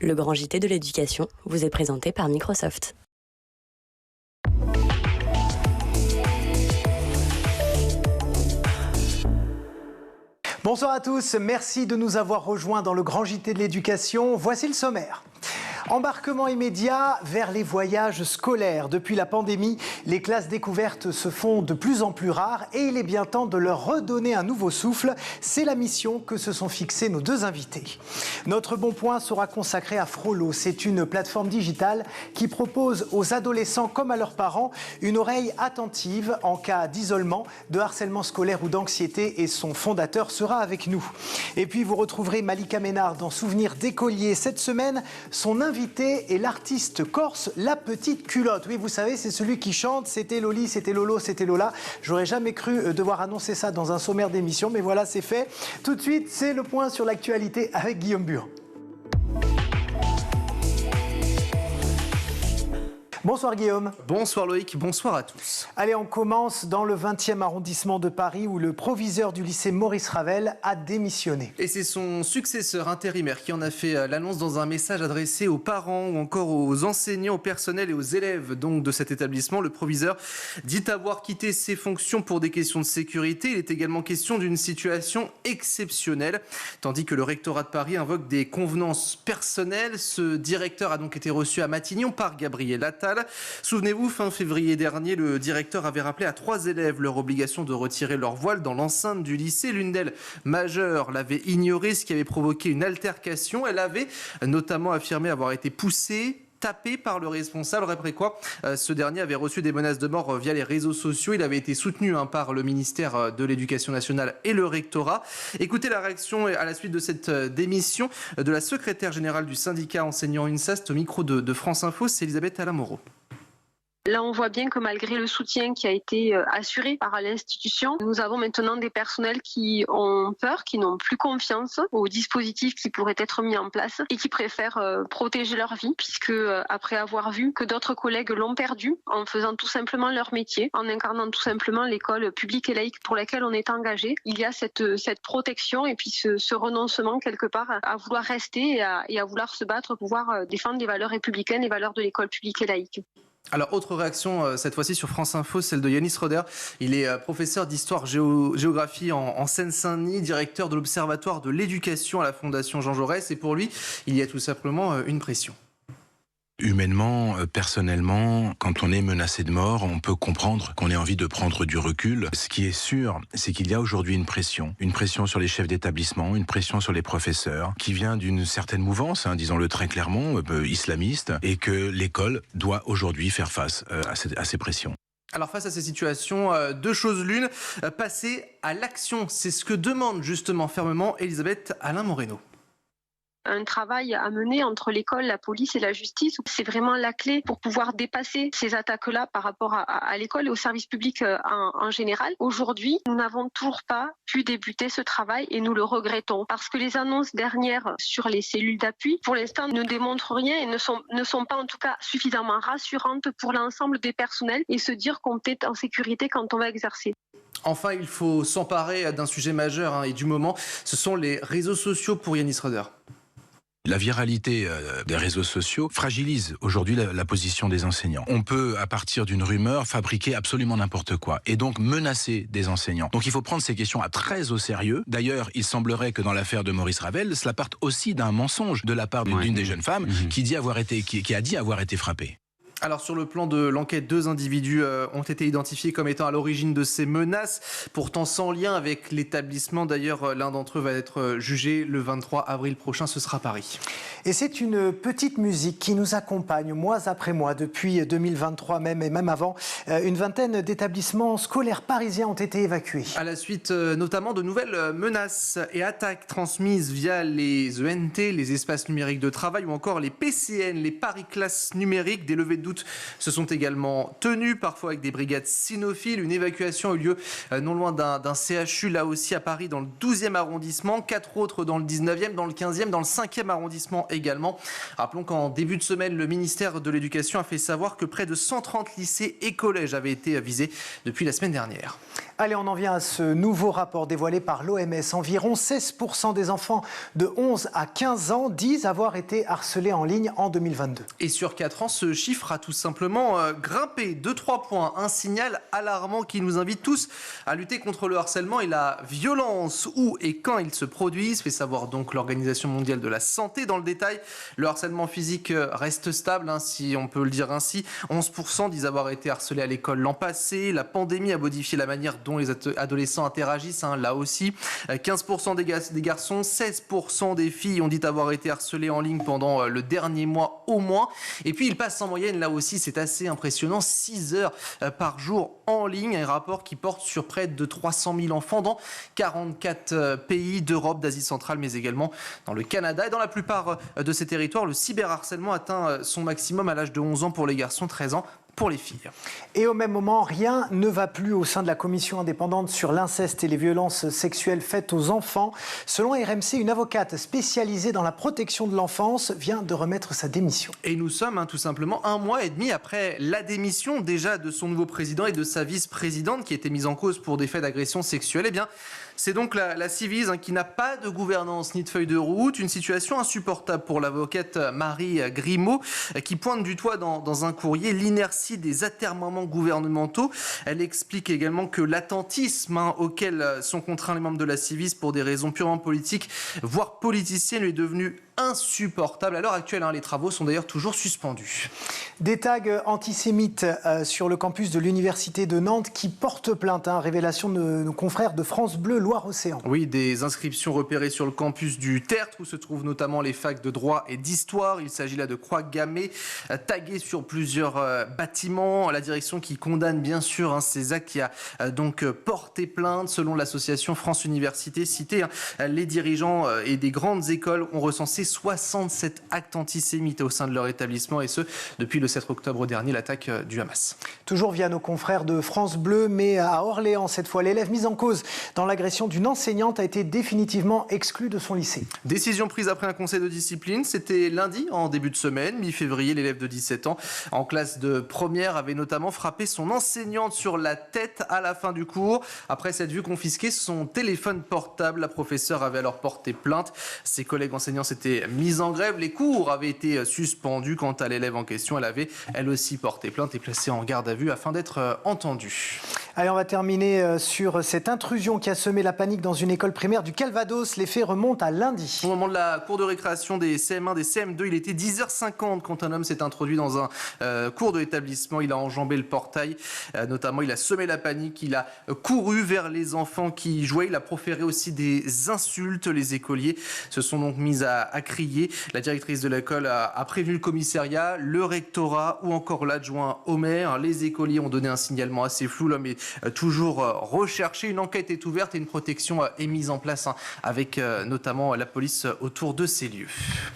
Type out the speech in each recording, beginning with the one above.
Le grand JT de l'éducation vous est présenté par Microsoft. Bonsoir à tous, merci de nous avoir rejoints dans le grand JT de l'éducation. Voici le sommaire. Embarquement immédiat vers les voyages scolaires. Depuis la pandémie, les classes découvertes se font de plus en plus rares et il est bien temps de leur redonner un nouveau souffle. C'est la mission que se sont fixés nos deux invités. Notre bon point sera consacré à Frollo. C'est une plateforme digitale qui propose aux adolescents comme à leurs parents une oreille attentive en cas d'isolement, de harcèlement scolaire ou d'anxiété, et son fondateur sera avec nous. Et puis vous retrouverez Malika Ménard dans Souvenirs d'écolier. Cette semaine, son invité est l'artiste corse La Petite Culotte. Oui, vous savez, c'est celui qui chante. C'était Loli, c'était Lolo, c'était Lola. J'aurais jamais cru devoir annoncer ça dans un sommaire d'émission, mais voilà, c'est fait. Tout de suite, c'est le point sur l'actualité avec Guillaume Bur. Bonsoir Guillaume. Bonsoir Loïc, bonsoir à tous. Allez, on commence dans le 20e arrondissement de Paris où le proviseur du lycée Maurice Ravel a démissionné. Et c'est son successeur intérimaire qui en a fait l'annonce dans un message adressé aux parents ou encore aux enseignants, au personnel et aux élèves donc de cet établissement. Le proviseur dit avoir quitté ses fonctions pour des questions de sécurité. Il est également question d'une situation exceptionnelle, tandis que le rectorat de Paris invoque des convenances personnelles. Ce directeur a donc été reçu à Matignon par Gabriel Attal. Souvenez-vous, fin février dernier, le directeur avait rappelé à 3 élèves leur obligation de retirer leur voile dans l'enceinte du lycée. L'une d'elles, majeure, l'avait ignoré, ce qui avait provoqué une altercation. Elle avait notamment affirmé avoir été poussée, tapé par le responsable, après quoi ce dernier avait reçu des menaces de mort via les réseaux sociaux. Il avait été soutenu par le ministère de l'Éducation nationale et le rectorat. Écoutez la réaction à la suite de cette démission de la secrétaire générale du syndicat enseignant UNSAST au micro de France Info, c'est Elisabeth Alamoro. Là, on voit bien que malgré le soutien qui a été assuré par l'institution, nous avons maintenant des personnels qui ont peur, qui n'ont plus confiance aux dispositifs qui pourraient être mis en place et qui préfèrent protéger leur vie, puisque après avoir vu que d'autres collègues l'ont perdu en faisant tout simplement leur métier, en incarnant tout simplement l'école publique et laïque pour laquelle on est engagé, il y a cette protection et puis ce renoncement quelque part à vouloir rester et à vouloir se battre pour pouvoir défendre les valeurs républicaines, les valeurs de l'école publique et laïque. Alors, autre réaction, cette fois-ci sur France Info, celle de Yanis Roder. Il est professeur d'histoire-géographie en Seine-Saint-Denis, directeur de l'Observatoire de l'éducation à la Fondation Jean Jaurès. Et pour lui, il y a tout simplement une pression. Humainement, personnellement, quand on est menacé de mort, on peut comprendre qu'on ait envie de prendre du recul. Ce qui est sûr, c'est qu'il y a aujourd'hui une pression sur les chefs d'établissement, une pression sur les professeurs, qui vient d'une certaine mouvance, disons-le très clairement, islamiste, et que l'école doit aujourd'hui faire face à ces pressions. Alors face à ces situations, 2 choses l'une, passer à l'action. C'est ce que demande justement fermement Elisabeth Alain Moreno. Un travail à mener entre l'école, la police et la justice. C'est vraiment la clé pour pouvoir dépasser ces attaques-là par rapport à l'école et au service public en général. Aujourd'hui, nous n'avons toujours pas pu débuter ce travail et nous le regrettons parce que les annonces dernières sur les cellules d'appui, pour l'instant, ne démontrent rien et ne sont pas en tout cas suffisamment rassurantes pour l'ensemble des personnels et se dire qu'on est en sécurité quand on va exercer. Enfin, il faut s'emparer d'un sujet majeur et du moment, ce sont les réseaux sociaux pour Yanis Roder. La viralité des réseaux sociaux fragilise aujourd'hui la position des enseignants. On peut, à partir d'une rumeur, fabriquer absolument n'importe quoi et donc menacer des enseignants. Donc il faut prendre ces questions très au sérieux. D'ailleurs, il semblerait que dans l'affaire de Maurice Ravel, cela parte aussi d'un mensonge de la part d'une des jeunes femmes qui a dit avoir été frappée. Alors sur le plan de l'enquête, 2 individus ont été identifiés comme étant à l'origine de ces menaces, pourtant sans lien avec l'établissement. D'ailleurs, l'un d'entre eux va être jugé le 23 avril prochain, ce sera à Paris. Et c'est une petite musique qui nous accompagne mois après mois, depuis 2023 même et même avant. Une vingtaine d'établissements scolaires parisiens ont été évacués. À la suite notamment de nouvelles menaces et attaques transmises via les ENT, les espaces numériques de travail ou encore les PCN, les Paris Classes numériques, des levées de doute toutes se sont également tenues, parfois avec des brigades cynophiles. Une évacuation a eu lieu non loin d'un CHU, là aussi à Paris, dans le 12e arrondissement. 4 autres dans le 19e, dans le 15e, dans le 5e arrondissement également. Rappelons qu'en début de semaine, le ministère de l'Éducation a fait savoir que près de 130 lycées et collèges avaient été visés depuis la semaine dernière. Allez, on en vient à ce nouveau rapport dévoilé par l'OMS. Environ 16% des enfants de 11 à 15 ans disent avoir été harcelés en ligne en 2022. Et sur 4 ans, ce chiffre a tout simplement grimpé de 3 points. Un signal alarmant qui nous invite tous à lutter contre le harcèlement et la violence où et quand ils se produisent, fait savoir donc l'Organisation mondiale de la santé. Dans le détail, le harcèlement physique reste stable, si on peut le dire ainsi. 11% disent avoir été harcelés à l'école l'an passé. La pandémie a modifié la manière dont les adolescents interagissent, là aussi. 15% des garçons, 16% des filles ont dit avoir été harcelés en ligne pendant le dernier mois au moins. Et puis ils passent en moyenne, là aussi c'est assez impressionnant, 6 heures par jour en ligne. Un rapport qui porte sur près de 300 000 enfants dans 44 pays d'Europe, d'Asie centrale, mais également dans le Canada. Et dans la plupart de ces territoires, le cyberharcèlement atteint son maximum à l'âge de 11 ans pour les garçons, 13 ans pour les filles. Et au même moment, rien ne va plus au sein de la commission indépendante sur l'inceste et les violences sexuelles faites aux enfants. Selon RMC, une avocate spécialisée dans la protection de l'enfance vient de remettre sa démission. Et nous sommes tout simplement 1 mois et demi après la démission déjà de son nouveau président et de sa vice-présidente qui était mise en cause pour des faits d'agression sexuelle. Eh bien, c'est donc la Ciivise qui n'a pas de gouvernance ni de feuille de route. Une situation insupportable pour l'avocate Marie Grimaud qui pointe du doigt dans un courrier l'inertie des atermoiements gouvernementaux. Elle explique également que l'attentisme auquel sont contraints les membres de la Ciivise pour des raisons purement politiques, voire politiciennes, lui est devenu insupportable. À l'heure actuelle, les travaux sont d'ailleurs toujours suspendus. Des tags antisémites sur le campus de l'Université de Nantes qui portent plainte. Révélation de nos confrères de France Bleu Loire-Océan. Oui, des inscriptions repérées sur le campus du Tertre où se trouvent notamment les facs de droit et d'histoire. Il s'agit là de croix gammées taguées sur plusieurs bâtiments. La direction qui condamne bien sûr ces actes, qui a donc porté plainte. Selon l'association France Université citée, les dirigeants et des grandes écoles ont recensé 67 actes antisémites au sein de leur établissement, et ce depuis le 7 octobre dernier, l'attaque du Hamas. Toujours via nos confrères de France Bleu, mais à Orléans cette fois, l'élève mis en cause dans l'agression d'une enseignante a été définitivement exclu de son lycée. Décision prise après un conseil de discipline, c'était lundi en début de semaine, mi-février. L'élève de 17 ans en classe de première avait notamment frappé son enseignante sur la tête à la fin du cours. Après s'être vu confisquer son téléphone portable, la professeure avait alors porté plainte. Ses collègues enseignants s'étaient mis en grève. Les cours avaient été suspendus. Quant à l'élève en question, elle avait elle aussi porté plainte et placée en garde à vue afin d'être entendue. Allez, on va terminer sur cette intrusion qui a semé la panique dans une école primaire du Calvados. Les faits remontent à lundi. Au moment de la cour de récréation des CM1, des CM2, il était 10h50 quand un homme s'est introduit dans un cours de l'établissement. Il a enjambé le portail, notamment il a semé la panique, il a couru vers les enfants qui jouaient, il a proféré aussi des insultes. Les écoliers se sont donc mis à crier. La directrice de l'école a prévenu le commissariat, le rectorat ou encore l'adjoint au maire. Les écoliers ont donné un signalement assez flou. L'homme est toujours recherché. Une enquête est ouverte et une protection est mise en place avec notamment la police autour de ces lieux.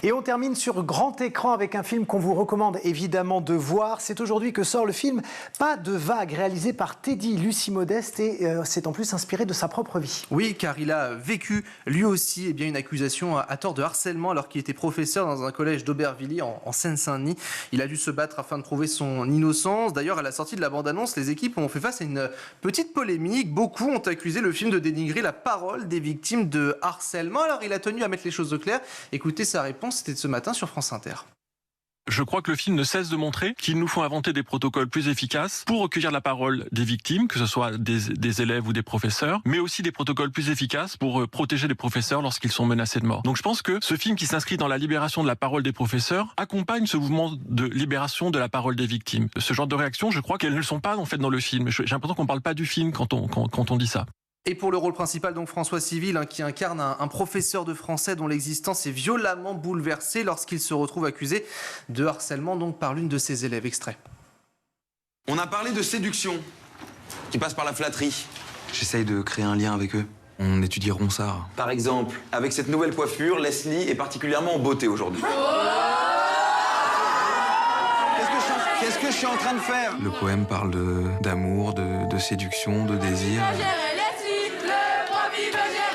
Et on termine sur grand écran avec un film qu'on vous recommande évidemment de voir. C'est aujourd'hui que sort le film Pas de vague, réalisé par Teddy Lucie Modeste, et c'est en plus inspiré de sa propre vie. Oui, car il a vécu lui aussi une accusation à tort de harcèlement alors qu'il était professeur dans un collège d'Aubervilliers en Seine-Saint-Denis. Il a dû se battre afin de prouver son innocence. D'ailleurs, à la sortie de la bande-annonce, les équipes ont fait face à une petite polémique. Beaucoup ont accusé le film de dénigrer la parole des victimes de harcèlement. Alors, il a tenu à mettre les choses au clair. Écoutez sa réponse, c'était ce matin sur France Inter. Je crois que le film ne cesse de montrer qu'il nous faut inventer des protocoles plus efficaces pour recueillir la parole des victimes, que ce soit des élèves ou des professeurs, mais aussi des protocoles plus efficaces pour protéger les professeurs lorsqu'ils sont menacés de mort. Donc je pense que ce film qui s'inscrit dans la libération de la parole des professeurs accompagne ce mouvement de libération de la parole des victimes. Ce genre de réactions, je crois qu'elles ne sont pas en fait dans le film. J'ai l'impression qu'on ne parle pas du film quand on dit ça. Et pour le rôle principal, donc François Civil, qui incarne un professeur de français dont l'existence est violemment bouleversée lorsqu'il se retrouve accusé de harcèlement donc par l'une de ses élèves. Extrait. On a parlé de séduction, qui passe par la flatterie. J'essaye de créer un lien avec eux. On étudie Ronsard. Par exemple, avec cette nouvelle coiffure, Leslie est particulièrement en beauté aujourd'hui. Qu'est-ce que je change ? Qu'est-ce que je suis en train de faire? Le poème parle d'amour, de séduction, de désir.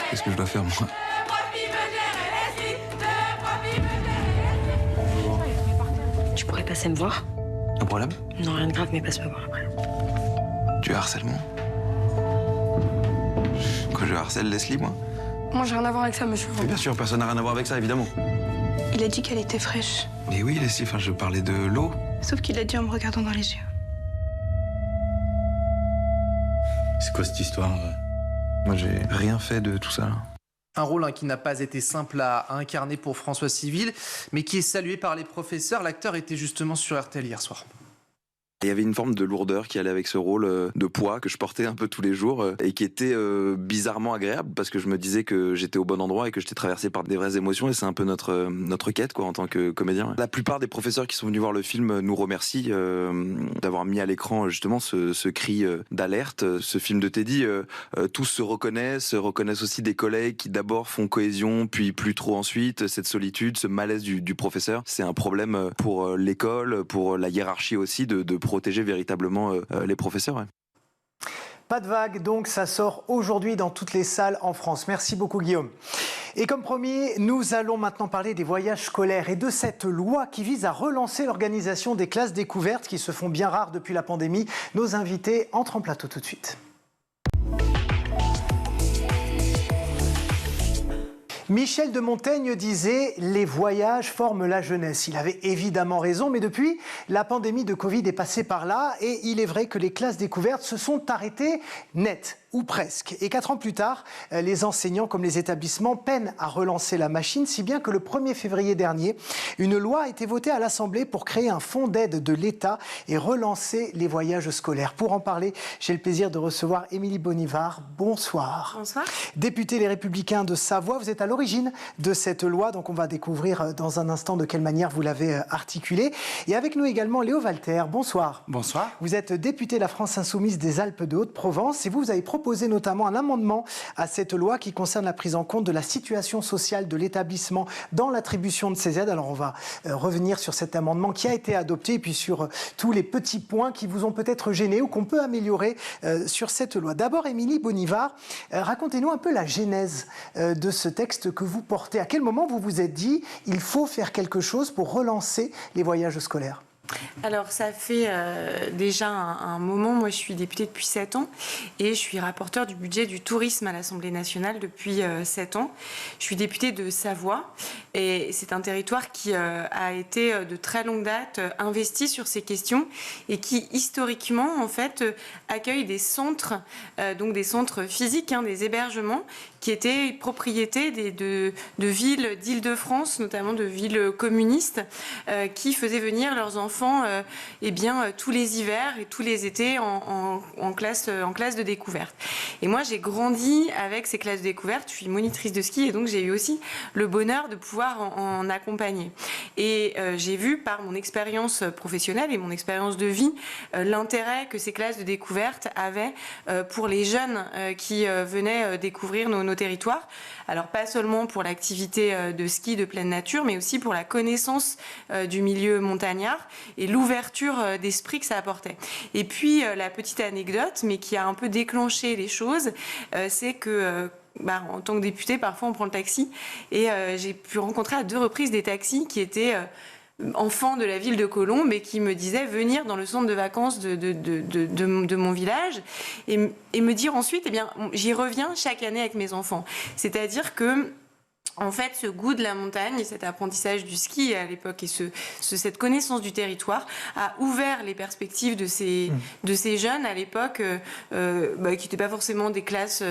Qu'est-ce que je dois faire, moi? Tu pourrais passer me voir? Un problème? Non, rien de grave, mais passe me voir après. Du harcèlement? Quand je harcèle Leslie, moi? Moi, j'ai rien à voir avec ça, monsieur. Mais bien sûr, personne n'a rien à voir avec ça, évidemment. Il a dit qu'elle était fraîche. Mais oui, Leslie, enfin, je parlais de l'eau. Sauf qu'il a dit en me regardant dans les yeux. C'est quoi cette histoire? Moi, j'ai rien fait de tout ça, là. Un rôle qui n'a pas été simple à incarner pour François Civil, mais qui est salué par les professeurs. L'acteur était justement sur RTL hier soir. Il y avait une forme de lourdeur qui allait avec ce rôle de poids que je portais un peu tous les jours et qui était bizarrement agréable parce que je me disais que j'étais au bon endroit et que j'étais traversé par des vraies émotions et c'est un peu notre quête quoi en tant que comédien. La plupart des professeurs qui sont venus voir le film nous remercient d'avoir mis à l'écran justement ce cri d'alerte. Ce film de Teddy, tous se reconnaissent aussi des collègues qui d'abord font cohésion puis plus trop ensuite. Cette solitude, ce malaise du professeur, c'est un problème pour l'école, pour la hiérarchie aussi de protéger véritablement les professeurs. Ouais. Pas de vague, donc ça sort aujourd'hui dans toutes les salles en France. Merci beaucoup Guillaume. Et comme promis, nous allons maintenant parler des voyages scolaires et de cette loi qui vise à relancer l'organisation des classes découvertes qui se font bien rares depuis la pandémie. Nos invités entrent en plateau tout de suite. Michel de Montaigne disait « Les voyages forment la jeunesse ». Il avait évidemment raison, mais depuis, la pandémie de Covid est passée par là et il est vrai que les classes découvertes se sont arrêtées net. Ou presque. Et 4 ans plus tard, les enseignants comme les établissements peinent à relancer la machine, si bien que le 1er février dernier, une loi a été votée à l'Assemblée pour créer un fonds d'aide de l'État et relancer les voyages scolaires. Pour en parler, j'ai le plaisir de recevoir Émilie Bonivard. Bonsoir. Bonsoir. Députée Les Républicains de Savoie, vous êtes à l'origine de cette loi, donc on va découvrir dans un instant de quelle manière vous l'avez articulée. Et avec nous également Léo Walter. Bonsoir. Bonsoir. Vous êtes député La France Insoumise des Alpes de Haute-Provence et vous avez proposé notamment un amendement à cette loi qui concerne la prise en compte de la situation sociale de l'établissement dans l'attribution de ces aides. Alors on va revenir sur cet amendement qui a été adopté et puis sur tous les petits points qui vous ont peut-être gêné ou qu'on peut améliorer sur cette loi. D'abord, Émilie Bonivard, racontez-nous un peu la genèse de ce texte que vous portez. À quel moment vous vous êtes dit il faut faire quelque chose pour relancer les voyages scolaires ? Alors, ça fait déjà un moment. Moi, je suis députée depuis 7 ans et je suis rapporteure du budget du tourisme à l'Assemblée nationale depuis 7 ans. Je suis députée de Savoie et c'est un territoire qui a été de très longue date investi sur ces questions et qui, historiquement, en fait, accueille des centres, donc des centres physiques, des hébergements qui étaient propriété de villes d'Île-de-France, notamment de villes communistes, qui faisaient venir leurs enfants tous les hivers et tous les étés en classe de découverte. Et moi, j'ai grandi avec ces classes de découverte. Je suis monitrice de ski et donc j'ai eu aussi le bonheur de pouvoir en accompagner. Et j'ai vu par mon expérience professionnelle et mon expérience de vie l'intérêt que ces classes de découverte avaient pour les jeunes qui venaient découvrir nos territoires. Alors pas seulement pour l'activité de ski de pleine nature, mais aussi pour la connaissance du milieu montagnard et l'ouverture d'esprit que ça apportait. Et puis la petite anecdote, mais qui a un peu déclenché les choses, c'est que en tant que députée, parfois on prend le taxi et j'ai pu rencontrer à 2 reprises des taxis qui étaient enfants de la ville de Colombes et qui me disaient venir dans le centre de vacances de mon village et me dire ensuite, j'y reviens chaque année avec mes enfants. C'est-à-dire que en fait, ce goût de la montagne, cet apprentissage du ski à l'époque et cette connaissance du territoire a ouvert les perspectives de ces jeunes à l'époque qui n'étaient pas forcément des classes,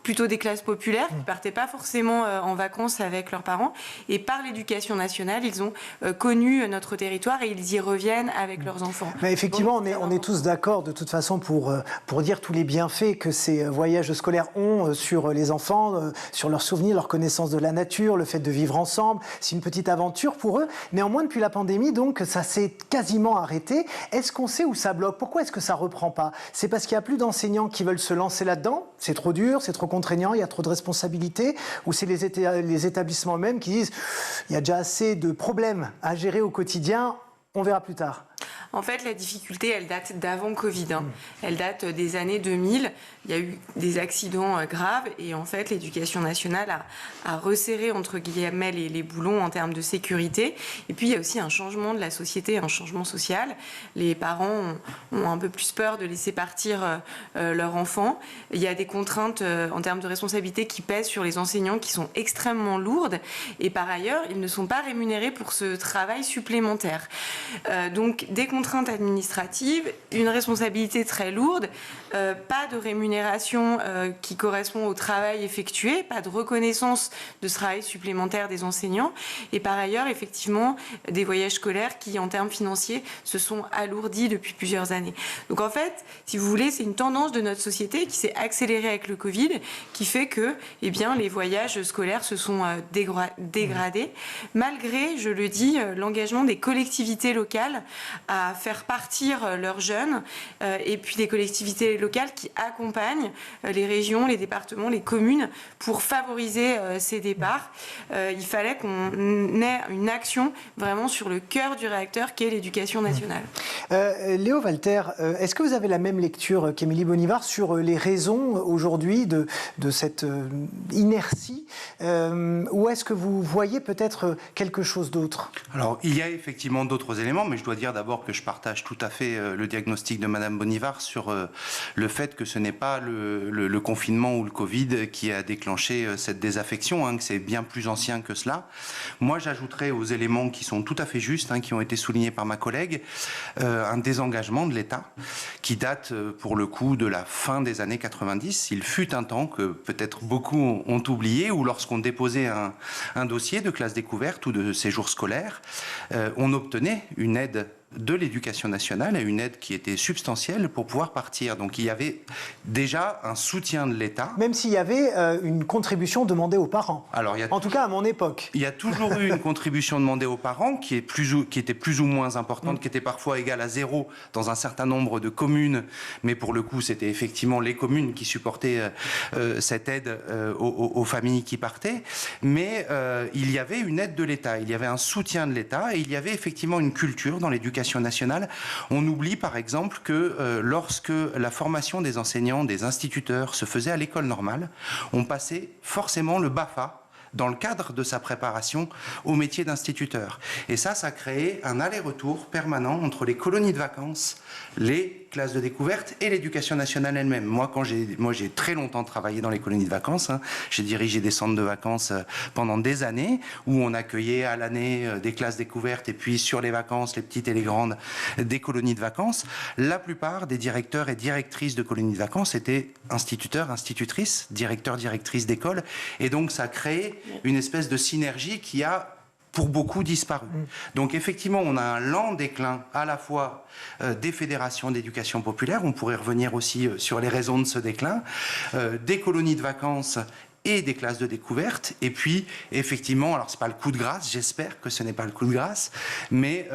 plutôt des classes populaires, qui ne partaient pas forcément en vacances avec leurs parents. Et par l'éducation nationale, ils ont connu notre territoire et ils y reviennent avec leurs enfants. Mais effectivement, on est tous d'accord de toute façon pour dire tous les bienfaits que ces voyages scolaires ont sur les enfants, sur leurs souvenirs, leur connaissance de la nature, le fait de vivre ensemble, c'est une petite aventure pour eux. Néanmoins, depuis la pandémie, donc, ça s'est quasiment arrêté. Est-ce qu'on sait où ça bloque ? Pourquoi est-ce que ça ne reprend pas ? C'est parce qu'il n'y a plus d'enseignants qui veulent se lancer là-dedans ? C'est trop dur, c'est trop contraignant, il y a trop de responsabilités ? Ou c'est les établissements eux-mêmes qui disent il y a déjà assez de problèmes à gérer au quotidien, on verra plus tard ? En fait, la difficulté, elle date d'avant Covid. Elle date des années 2000. Il y a eu des accidents graves et en fait, l'éducation nationale a resserré entre guillemets les boulons en termes de sécurité. Et puis, il y a aussi un changement de la société, un changement social. Les parents ont un peu plus peur de laisser partir leur enfant. Il y a des contraintes en termes de responsabilité qui pèsent sur les enseignants qui sont extrêmement lourdes. Et par ailleurs, ils ne sont pas rémunérés pour ce travail supplémentaire. Donc, des contraintes administratives, une responsabilité très lourde, pas de rémunération qui correspond au travail effectué, pas de reconnaissance de ce travail supplémentaire des enseignants. Et par ailleurs, effectivement, des voyages scolaires qui, en termes financiers, se sont alourdis depuis plusieurs années. Donc, en fait, si vous voulez, c'est une tendance de notre société qui s'est accélérée avec le Covid, qui fait que, eh bien, les voyages scolaires se sont dégradés, malgré, je le dis, l'engagement des collectivités locales à faire partir leurs jeunes, et puis des collectivités locales qui accompagnent les régions, les départements, les communes pour favoriser ces départs. Il fallait qu'on ait une action vraiment sur le cœur du réacteur qu'est l'éducation nationale. Léo Walter, est-ce que vous avez la même lecture qu'Émilie Bonnivard sur les raisons aujourd'hui de cette inertie, ou est-ce que vous voyez peut-être quelque chose d'autre? Alors, il y a effectivement d'autres éléments, mais je dois dire d'abord que je partage tout à fait le diagnostic de Madame Bonnivard sur le fait que ce n'est pas le confinement ou le Covid qui a déclenché cette désaffection, que c'est bien plus ancien que cela. Moi, j'ajouterais aux éléments qui sont tout à fait justes, qui ont été soulignés par ma collègue, un désengagement de l'État qui date pour le coup de la fin des années 90. Il fut un temps que peut-être beaucoup ont oublié, où lorsqu'on déposait un dossier de classe découverte ou de séjour scolaire, on obtenait une aide de l'éducation nationale, et une aide qui était substantielle pour pouvoir partir. Donc il y avait déjà un soutien de l'État. Même s'il y avait une contribution demandée aux parents. Alors, en tout cas, à mon époque. Il y a toujours eu une contribution demandée aux parents qui était plus ou moins importante, qui était parfois égale à 0 dans un certain nombre de communes. Mais pour le coup, c'était effectivement les communes qui supportaient cette aide aux familles qui partaient. Mais il y avait une aide de l'État, il y avait un soutien de l'État, et il y avait effectivement une culture dans l'éducation nationale. On oublie par exemple que lorsque la formation des enseignants, des instituteurs se faisait à l'école normale, on passait forcément le BAFA dans le cadre de sa préparation au métier d'instituteur. Et ça créait un aller-retour permanent entre les colonies de vacances, les classes de découverte et l'éducation nationale elle-même. Moi, j'ai très longtemps travaillé dans les colonies de vacances. J'ai dirigé des centres de vacances pendant des années où on accueillait à l'année des classes découvertes, et puis sur les vacances, les petites et les grandes, des colonies de vacances. La plupart des directeurs et directrices de colonies de vacances étaient instituteurs, institutrices, directeurs, directrices d'école. Et donc, ça a créé une espèce de synergie qui a pour beaucoup disparu. Donc effectivement, on a un lent déclin à la fois des fédérations d'éducation populaire, on pourrait revenir aussi sur les raisons de ce déclin, des colonies de vacances et des classes de découverte. Et puis, effectivement, alors c'est pas le coup de grâce, j'espère que ce n'est pas le coup de grâce, mais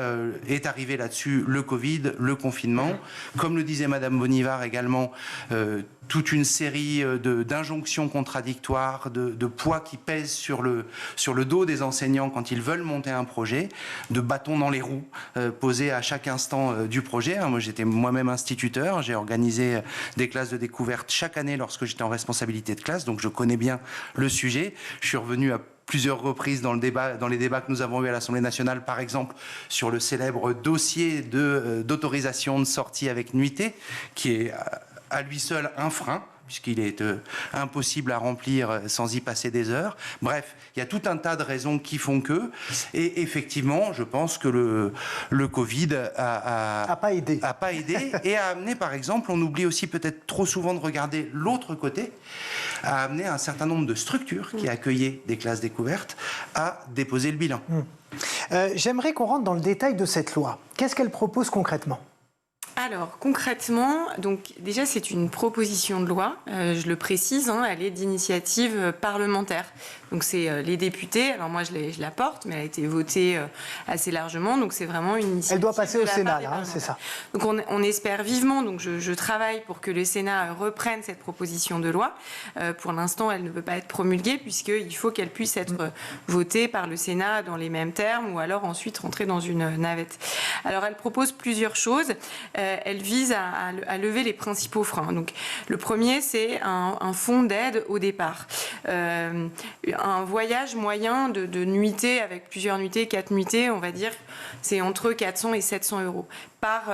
est arrivé là-dessus le Covid, le confinement. Comme le disait Madame Bonnivard également, toute une série d'injonctions contradictoires, de poids qui pèsent sur le dos des enseignants quand ils veulent monter un projet, de bâtons dans les roues posés à chaque instant du projet. Moi, j'étais moi-même instituteur, j'ai organisé des classes de découverte chaque année lorsque j'étais en responsabilité de classe, donc je connais bien le sujet. Je suis revenu à plusieurs reprises dans les débats que nous avons eus à l'Assemblée nationale, par exemple, sur le célèbre dossier d'autorisation de sortie avec nuitée, qui est à lui seul un frein, puisqu'il est impossible à remplir sans y passer des heures. Bref, il y a tout un tas de raisons qui font que, et effectivement, je pense que le Covid a pas aidé et a amené, par exemple, on oublie aussi peut-être trop souvent de regarder l'autre côté, a amené un certain nombre de structures qui accueillaient des classes découvertes à déposer le bilan. J'aimerais qu'on rentre dans le détail de cette loi. Qu'est-ce qu'elle propose concrètement ? Alors, concrètement, donc, déjà, c'est une proposition de loi, je le précise, elle est d'initiative parlementaire. Donc, c'est les députés, alors moi, je la porte, mais elle a été votée assez largement, donc c'est vraiment une initiative. Elle doit passer au Sénat, là, c'est ça. Donc, on espère vivement, donc je travaille pour que le Sénat reprenne cette proposition de loi. Pour l'instant, elle ne peut pas être promulguée, puisqu'il faut qu'elle puisse être votée par le Sénat dans les mêmes termes, ou alors ensuite rentrer dans une navette. Alors, elle propose plusieurs choses. Elle vise à lever les principaux freins. Donc, le premier, c'est un fonds d'aide au départ. Un voyage moyen de nuitées, avec plusieurs nuitées, 4 nuitées, on va dire, c'est entre 400 et 700 euros par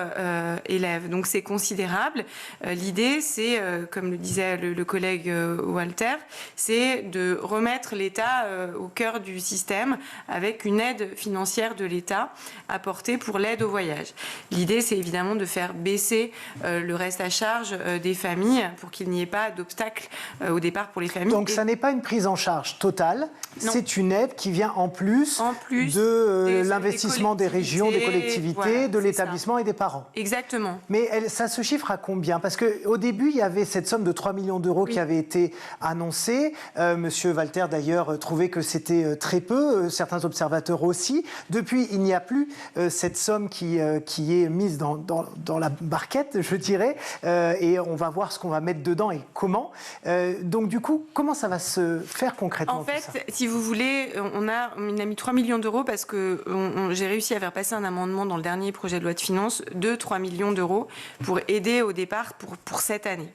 élève. Donc, c'est considérable. L'idée, c'est, comme le disait le collègue Walter, c'est de remettre l'État au cœur du système avec une aide financière de l'État apportée pour l'aide au voyage. L'idée, c'est évidemment de faire baisser le reste à charge des familles pour qu'il n'y ait pas d'obstacle au départ pour les familles. Donc, ça n'est pas une prise en charge totale, c'est une aide qui vient en plus de l'investissement des régions, des collectivités, voilà, de l'établissement et des parents. Exactement. Mais ça se chiffre à combien? Parce qu'au début, il y avait cette somme de 3 millions d'euros qui avait été annoncée. Monsieur Walter, d'ailleurs, trouvait que c'était très peu, certains observateurs aussi. Depuis, il n'y a plus cette somme qui est mise dans la barquette, je dirais, et on va voir ce qu'on va mettre dedans et comment. Donc, du coup, comment ça va se faire concrètement? En fait, si vous voulez, on a mis 3 millions d'euros parce que j'ai réussi à faire passer un amendement dans le dernier projet de loi de finances de 3 millions d'euros pour aider au départ pour cette année.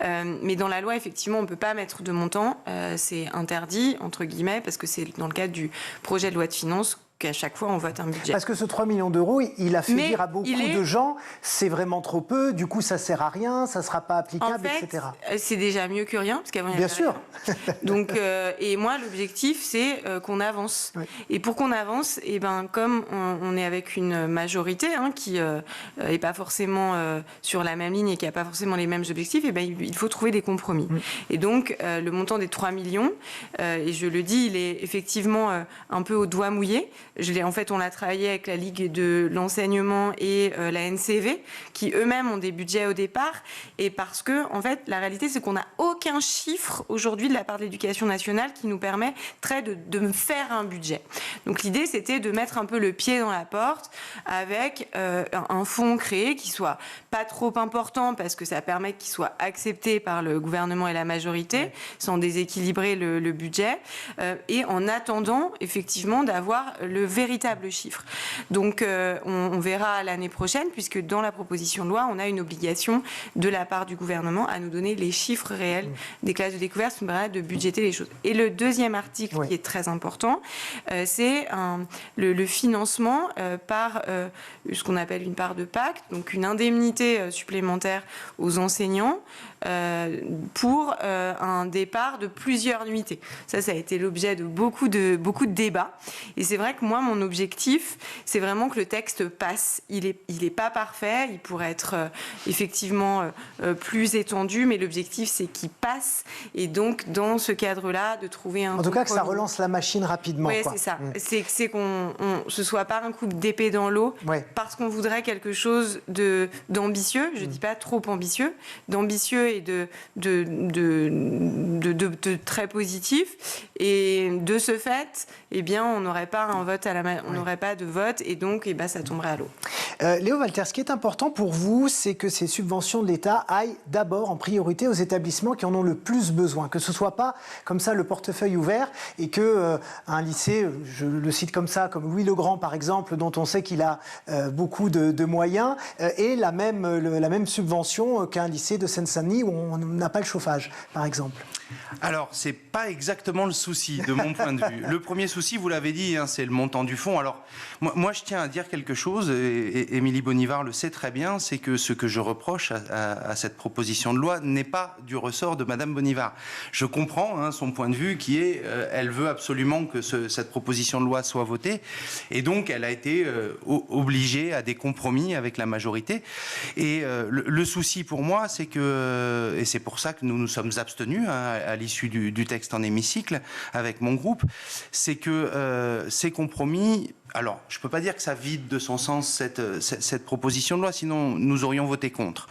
Mais dans la loi, effectivement, on ne peut pas mettre de montant. C'est interdit, entre guillemets, parce que c'est dans le cadre du projet de loi de finances qu'à chaque fois, on vote un budget. Parce que ce 3 millions d'euros, il a fait dire à beaucoup de gens, c'est vraiment trop peu, du coup, ça ne sert à rien, ça ne sera pas applicable, etc. C'est déjà mieux que rien, parce qu'avant, il y avait Bien sûr. Donc, et moi, l'objectif, c'est qu'on avance. Oui. Et pour qu'on avance, comme on est avec une majorité qui n'est pas forcément sur la même ligne et qui n'a pas forcément les mêmes objectifs, il faut trouver des compromis. Et donc, le montant des 3 millions, et je le dis, il est effectivement un peu au doigt mouillé. En fait, on l'a travaillé avec la Ligue de l'enseignement et la NCV, qui eux-mêmes ont des budgets au départ. Et parce que, en fait, la réalité, c'est qu'on n'a aucun chiffre aujourd'hui de la part de l'Éducation nationale qui nous permettrait de faire un budget. Donc, l'idée, c'était de mettre un peu le pied dans la porte avec un fonds créé qui soit pas trop important parce que ça permet qu'il soit accepté par le gouvernement et la majorité, sans déséquilibrer le budget. Et en attendant, effectivement, d'avoir le véritable chiffre. Donc, on verra l'année prochaine, puisque dans la proposition de loi, on a une obligation de la part du gouvernement à nous donner les chiffres réels des classes de découverte, qui nous permet de budgéter les choses. Et le deuxième article qui est très important, c'est le financement par ce qu'on appelle une part de pacte, donc une indemnité supplémentaire aux enseignants pour un départ de plusieurs nuitées. Ça a été l'objet de beaucoup de débats. Et c'est vrai que moi, mon objectif, c'est vraiment que le texte passe. Il est pas parfait, il pourrait être effectivement plus étendu, mais l'objectif, c'est qu'il passe. Et donc, dans ce cadre-là, de trouver un... En tout cas, que ça relance la machine rapidement. Oui, c'est ça. C'est qu'on ce soit pas un coup d'épée dans l'eau, parce qu'on voudrait quelque chose d'ambitieux, je dis pas trop ambitieux, d'ambitieux et de très positif. Et de ce fait, on n'aurait pas un vote on n'aurait pas de vote et donc ça tomberait à l'eau. Léo Walter, ce qui est important pour vous, c'est que ces subventions de l'État aillent d'abord en priorité aux établissements qui en ont le plus besoin, que ce ne soit pas comme ça le portefeuille ouvert et que un lycée, je le cite comme ça, comme Louis-le-Grand par exemple, dont on sait qu'il a beaucoup de moyens, ait la même subvention qu'un lycée de Seine-Saint-Denis où on n'a pas le chauffage, par exemple. Alors, c'est pas exactement le souci de mon point de vue. Le premier souci, vous l'avez dit, c'est le montant du fonds. Alors, moi, je tiens à dire quelque chose, et Émilie Bonivard le sait très bien, c'est que ce que je reproche à cette proposition de loi n'est pas du ressort de Madame Bonivard. Je comprends son point de vue qui est, elle veut absolument que cette proposition de loi soit votée, et donc elle a été obligée à des compromis avec la majorité. Et le souci pour moi, c'est que, et c'est pour ça que nous nous sommes abstenus à l'issue du texte en hémicycle avec mon groupe, c'est que ces compromis Alors, je ne peux pas dire que ça vide de son sens cette proposition de loi, sinon nous aurions voté contre.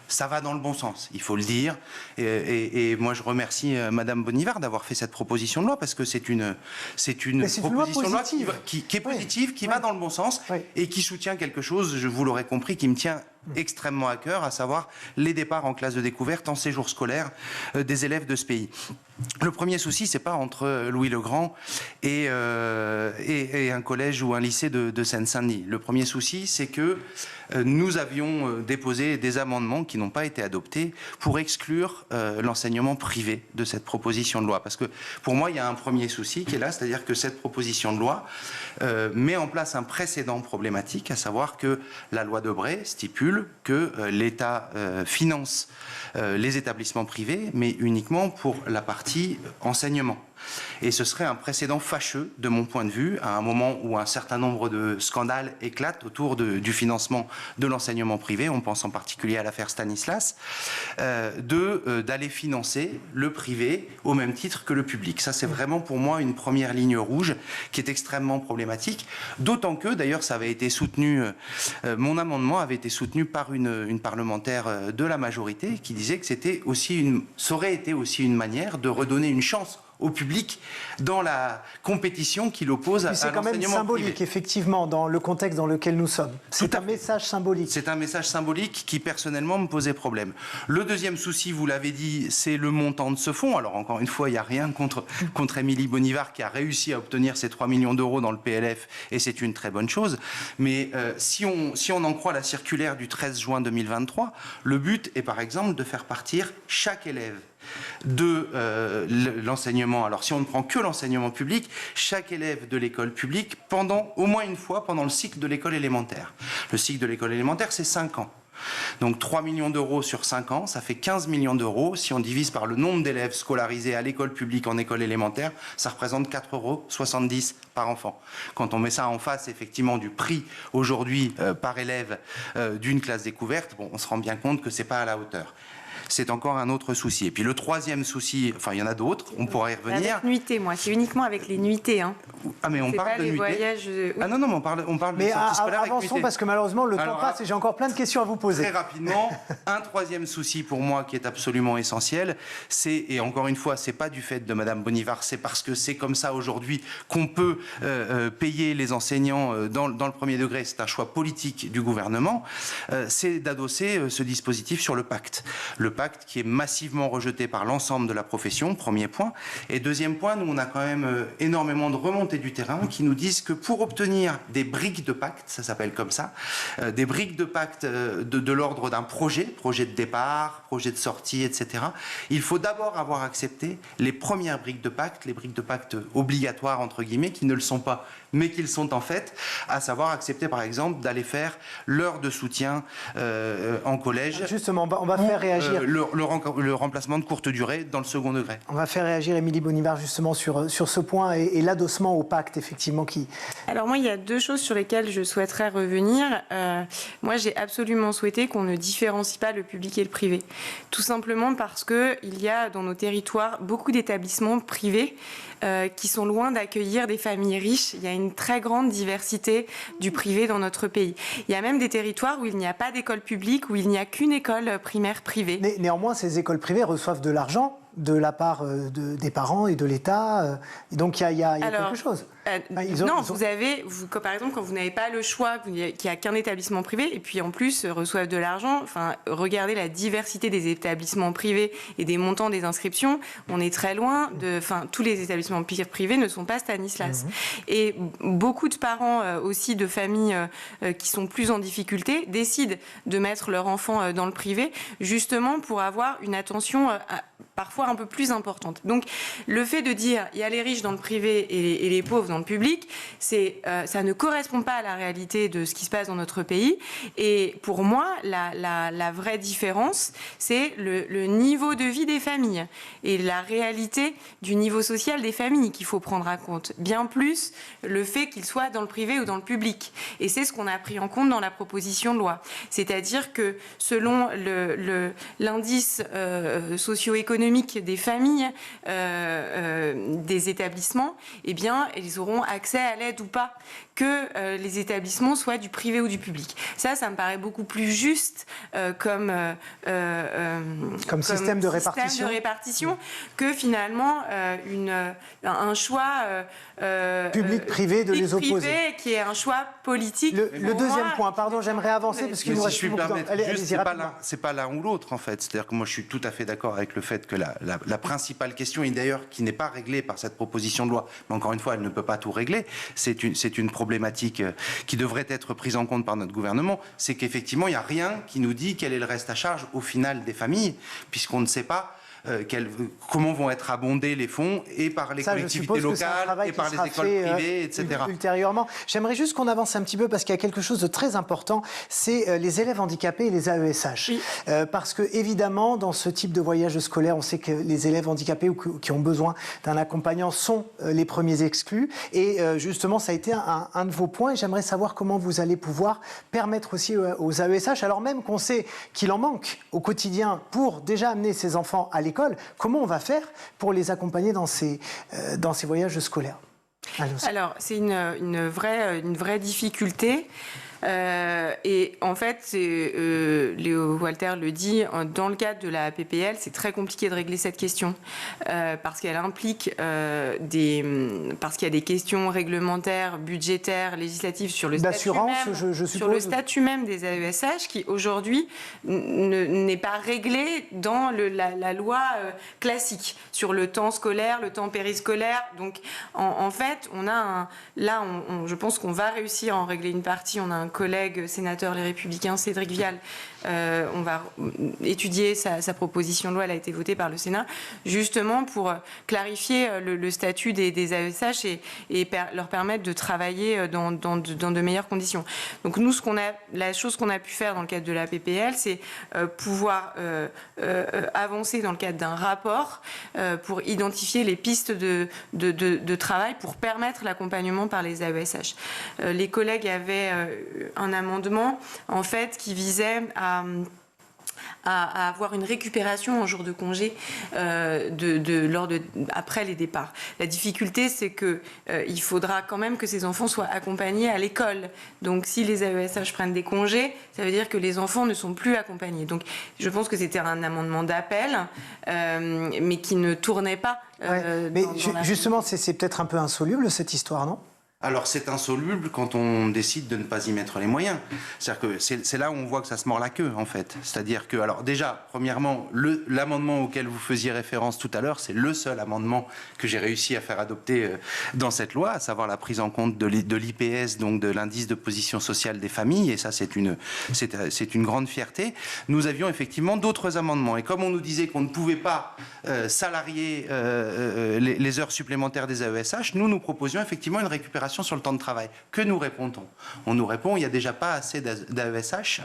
Ça va dans le bon sens, il faut le dire. Et moi, je remercie Madame Bonivard d'avoir fait cette proposition de loi, parce que c'est une proposition de loi qui est positive, qui va dans le bon sens, et qui soutient quelque chose, je vous l'aurais compris, qui me tient extrêmement à cœur, à savoir les départs en classe de découverte, en séjour scolaire des élèves de ce pays. Le premier souci, c'est pas entre Louis-le-Grand et un collège ou un lycée de Seine-Saint-Denis. Le premier souci, c'est que nous avions déposé des amendements qui n'ont pas été adoptés pour exclure l'enseignement privé de cette proposition de loi. Parce que pour moi, il y a un premier souci qui est là, c'est-à-dire que cette proposition de loi met en place un précédent problématique, à savoir que la loi Debré stipule que l'État finance les établissements privés, mais uniquement pour la partie enseignement. Et ce serait un précédent fâcheux, de mon point de vue, à un moment où un certain nombre de scandales éclatent autour du financement de l'enseignement privé, on pense en particulier à l'affaire Stanislas, d'aller financer le privé au même titre que le public. Ça, c'est vraiment pour moi une première ligne rouge qui est extrêmement problématique, d'autant que, d'ailleurs, ça avait été soutenu, mon amendement avait été soutenu par une parlementaire de la majorité qui disait que ça aurait été aussi une manière de redonner une chance au public dans la compétition qu'il oppose à l'enseignement privé. C'est quand même symbolique, effectivement, dans le contexte dans lequel nous sommes. C'est un message symbolique. C'est un message symbolique qui, personnellement, me posait problème. Le deuxième souci, vous l'avez dit, c'est le montant de ce fonds. Alors, encore une fois, il n'y a rien contre Émilie Bonivard qui a réussi à obtenir ces 3 millions d'euros dans le PLF, et c'est une très bonne chose. Mais si on en croit la circulaire du 13 juin 2023, le but est, par exemple, de faire partir chaque élève de l'enseignement. Alors, si on ne prend que l'enseignement public, chaque élève de l'école publique, au moins une fois pendant le cycle de l'école élémentaire. Le cycle de l'école élémentaire, c'est 5 ans. Donc 3 millions d'euros sur 5 ans, ça fait 15 millions d'euros. Si on divise par le nombre d'élèves scolarisés à l'école publique en école élémentaire, ça représente 4,70 € par enfant. Quand on met ça en face, effectivement, du prix aujourd'hui par élève d'une classe découverte, on se rend bien compte que c'est pas à la hauteur. C'est encore un autre souci. Et puis le troisième souci, enfin il y en a d'autres, on pourra y revenir. Avec nuitées, moi, c'est uniquement avec les nuitées. Hein. Ah mais on parle de nuitées. Voyages... Ah non, mais on parle mais de sorties scolaires avec avançons nuitées. Parce que malheureusement le temps passe et j'ai encore plein de questions à vous poser. Très rapidement, un troisième souci pour moi qui est absolument essentiel, et encore une fois, c'est pas du fait de Madame Bonivard, c'est parce que c'est comme ça aujourd'hui qu'on peut payer les enseignants dans le premier degré, c'est un choix politique du gouvernement, c'est d'adosser ce dispositif sur le pacte. Le pacte qui est massivement rejeté par l'ensemble de la profession, premier point. Et deuxième point, nous on a quand même énormément de remontées du terrain qui nous disent que pour obtenir des briques de pacte, ça s'appelle comme ça, des briques de pacte de l'ordre d'un projet de départ, projet de sortie, etc., il faut d'abord avoir accepté les premières briques de pacte, les briques de pacte obligatoires, entre guillemets, qui ne le sont pas, mais qui le sont en fait, à savoir accepter par exemple d'aller faire l'heure de soutien en collège. Justement, on va faire réagir. Le remplacement de courte durée dans le second degré. On va faire réagir Émilie Bonivard justement sur ce point et l'adossement au pacte, effectivement, qui... Alors moi, il y a deux choses sur lesquelles je souhaiterais revenir. Moi, j'ai absolument souhaité qu'on ne différencie pas le public et le privé. Tout simplement parce qu'il y a dans nos territoires beaucoup d'établissements privés qui sont loin d'accueillir des familles riches. Il y a une très grande diversité du privé dans notre pays. Il y a même des territoires où il n'y a pas d'école publique, où il n'y a qu'une école primaire privée. Néanmoins, ces écoles privées reçoivent de l'argent de la part des parents et de l'État. Donc il y a quelque chose. Par exemple, quand vous n'avez pas le choix, qu'il n'y a qu'un établissement privé, et puis en plus reçoivent de l'argent, regardez la diversité des établissements privés et des montants des inscriptions, on est très loin tous les établissements privés ne sont pas Stanislas. Et beaucoup de parents aussi de familles qui sont plus en difficulté décident de mettre leur enfant dans le privé, justement pour avoir une attention parfois un peu plus importante. Donc le fait de dire il y a les riches dans le privé et les pauvres dans le public, ça ne correspond pas à la réalité de ce qui se passe dans notre pays. Et pour moi, la vraie différence, c'est le niveau de vie des familles et la réalité du niveau social des familles qu'il faut prendre en compte. Bien plus le fait qu'ils soient dans le privé ou dans le public. Et c'est ce qu'on a pris en compte dans la proposition de loi. C'est-à-dire que selon l'indice socio-économique économique des familles, des établissements, eh bien, ils auront accès à l'aide ou pas, que les établissements soient du privé ou du public. Ça me paraît beaucoup plus juste comme système de répartition que finalement un choix public-privé de les opposer. Qui est un choix politique. Le deuxième point, pardon, j'aimerais avancer parce qu'il nous reste beaucoup de temps. C'est pas l'un ou l'autre en fait. C'est-à-dire que moi je suis tout à fait d'accord avec le fait que la principale question, et d'ailleurs qui n'est pas réglée par cette proposition de loi, mais encore une fois elle ne peut pas tout régler, c'est une problématique qui devrait être prise en compte par notre gouvernement, c'est qu'effectivement il n'y a rien qui nous dit quel est le reste à charge au final des familles, puisqu'on ne sait pas comment vont être abondés les fonds et par les collectivités locales et par les écoles privées, etc. Ultérieurement. J'aimerais juste qu'on avance un petit peu parce qu'il y a quelque chose de très important, c'est les élèves handicapés et les AESH. Oui. Parce que évidemment, dans ce type de voyage scolaire, on sait que les élèves handicapés ou qui ont besoin d'un accompagnant sont les premiers exclus. Et justement, ça a été un de vos points. Et j'aimerais savoir comment vous allez pouvoir permettre aussi aux AESH, alors même qu'on sait qu'il en manque au quotidien pour déjà amener ses enfants à l'école, comment on va faire pour les accompagner dans ces voyages scolaires? Alors, c'est une vraie difficulté. Et en fait, Léo Walter le dit, dans le cadre de la PPL, c'est très compliqué de régler cette question parce qu'elle implique parce qu'il y a des questions réglementaires, budgétaires, législatives sur le statut même des AESH qui aujourd'hui n'est pas réglé dans la loi classique sur le temps scolaire, le temps périscolaire. Donc, en fait, je pense qu'on va réussir à en régler une partie. On a un collègue sénateur Les Républicains, Cédric Vial. On va étudier sa proposition de loi, elle a été votée par le Sénat, justement pour clarifier le statut des AESH et leur permettre de travailler dans de meilleures conditions. Donc nous, la chose qu'on a pu faire dans le cadre de la PPL, c'est pouvoir avancer dans le cadre d'un rapport pour identifier les pistes de travail pour permettre l'accompagnement par les AESH. Les collègues avaient un amendement en fait qui visait à avoir une récupération en jour de congé après les départs. La difficulté, c'est qu'il faudra quand même que ces enfants soient accompagnés à l'école. Donc, si les AESH prennent des congés, ça veut dire que les enfants ne sont plus accompagnés. Donc, je pense que c'était un amendement d'appel, mais qui ne tournait pas. Mais justement, c'est peut-être un peu insoluble, cette histoire, non ? Alors c'est insoluble quand on décide de ne pas y mettre les moyens. C'est-à-dire que c'est là où on voit que ça se mord la queue en fait. C'est-à-dire que, alors déjà, premièrement, l'amendement auquel vous faisiez référence tout à l'heure, c'est le seul amendement que j'ai réussi à faire adopter dans cette loi, à savoir la prise en compte de l'IPS, donc de l'indice de position sociale des familles, et ça c'est une grande fierté. Nous avions effectivement d'autres amendements, et comme on nous disait qu'on ne pouvait pas salarier les heures supplémentaires des AESH, nous proposions effectivement une récupération sur le temps de travail. Que nous répond-on ? On nous répond, il n'y a déjà pas assez d'AESH.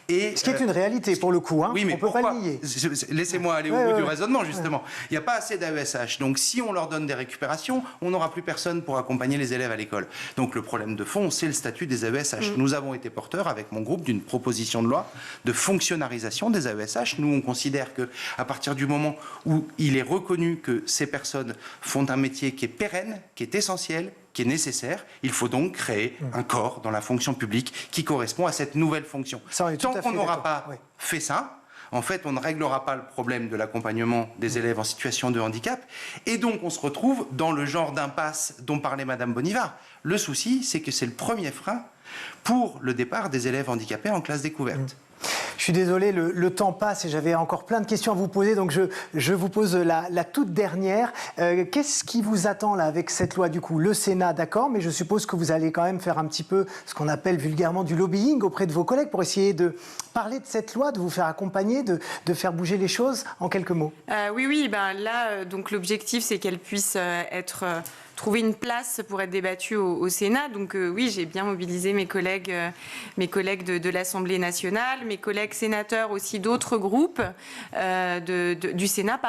Ce qui est une réalité pour le coup, hein. Oui, mais on ne peut pas le nier. Laissez-moi aller au bout du raisonnement, justement. Il n'y a pas assez d'AESH. Donc si on leur donne des récupérations, on n'aura plus personne pour accompagner les élèves à l'école. Donc le problème de fond, c'est le statut des AESH. Nous avons été porteurs, avec mon groupe, d'une proposition de loi de fonctionnalisation des AESH. Nous, on considère qu'à partir du moment où il est reconnu que ces personnes font un métier qui est pérenne, qui est essentiel, qui est nécessaire, il faut donc créer un corps dans la fonction publique qui correspond à cette nouvelle fonction. Tant qu'on n'aura pas fait ça, en fait, on ne réglera pas le problème de l'accompagnement des élèves en situation de handicap, et donc on se retrouve dans le genre d'impasse dont parlait Madame Bonivard. Le souci, c'est que c'est le premier frein pour le départ des élèves handicapés en classe découverte. Je suis désolé, le temps passe et j'avais encore plein de questions à vous poser, donc je vous pose la toute dernière. Qu'est-ce qui vous attend là avec cette loi du coup ? Le Sénat, d'accord, mais je suppose que vous allez quand même faire un petit peu ce qu'on appelle vulgairement du lobbying auprès de vos collègues pour essayer de parler de cette loi, de vous faire accompagner, de faire bouger les choses en quelques mots. Oui, là, donc l'objectif c'est qu'elle puisse trouver une place pour être débattue au Sénat. Donc oui, j'ai bien mobilisé mes collègues de l'Assemblée nationale, mes collègues sénateurs aussi d'autres groupes du Sénat,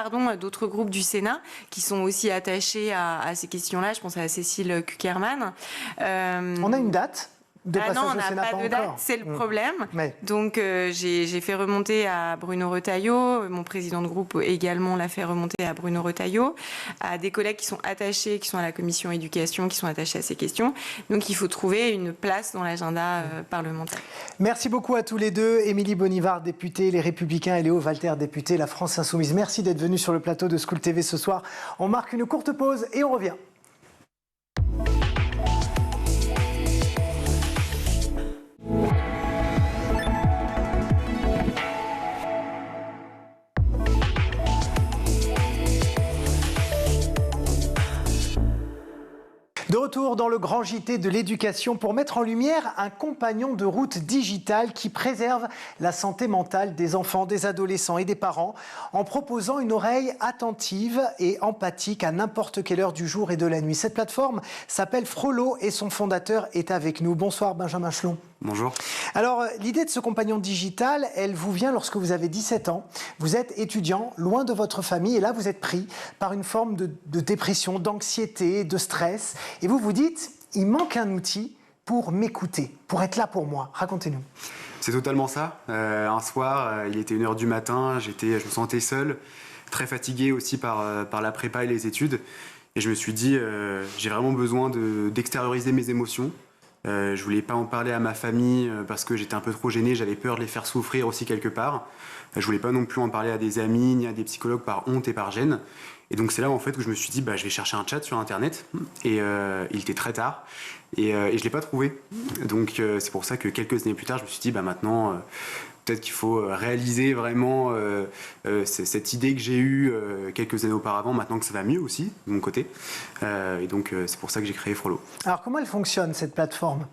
d'autres groupes du Sénat qui sont aussi attachés à ces questions-là. Je pense à Cécile Cukierman. On a une date de passage non, on au Sénat, n'a pas de date, encore. c'est le problème. Ouais. Donc j'ai fait remonter à Bruno Retailleau, mon président de groupe également l'a fait remonter à Bruno Retailleau, à des collègues qui sont attachés, qui sont à la commission éducation, qui sont attachés à ces questions. Donc il faut trouver une place dans l'agenda parlementaire. Merci beaucoup à tous les deux. Émilie Bonivard, députée Les Républicains, et Léo Walter, député La France Insoumise. Merci d'être venus sur le plateau de School TV ce soir. On marque une courte pause et on revient. De retour dans le grand JT de l'éducation pour mettre en lumière un compagnon de route digital qui préserve la santé mentale des enfants, des adolescents et des parents en proposant une oreille attentive et empathique à n'importe quelle heure du jour et de la nuit. Cette plateforme s'appelle Frollo et son fondateur est avec nous. Bonsoir Benjamin Chelon. Bonjour. Alors, l'idée de ce compagnon digital, elle vous vient lorsque vous avez 17 ans. Vous êtes étudiant, loin de votre famille, et là, vous êtes pris par une forme de dépression, d'anxiété, de stress. Et vous vous dites, il manque un outil pour m'écouter, pour être là pour moi. Racontez-nous. C'est totalement ça. Un soir, il était 1h du matin, je me sentais seul, très fatigué aussi par la prépa et les études. Et je me suis dit, j'ai vraiment besoin d'extérioriser mes émotions. Je voulais pas en parler à ma famille parce que j'étais un peu trop gêné, j'avais peur de les faire souffrir aussi quelque part. Je voulais pas non plus en parler à des amis ni à des psychologues par honte et par gêne. Et donc c'est là en fait que je me suis dit je vais chercher un chat sur internet et il était très tard et je l'ai pas trouvé. Donc c'est pour ça que quelques années plus tard je me suis dit maintenant peut-être qu'il faut réaliser vraiment cette idée que j'ai eue quelques années auparavant, maintenant que ça va mieux aussi, de mon côté. Et donc, c'est pour ça que j'ai créé Frollo. Alors, comment elle fonctionne, cette plateforme ?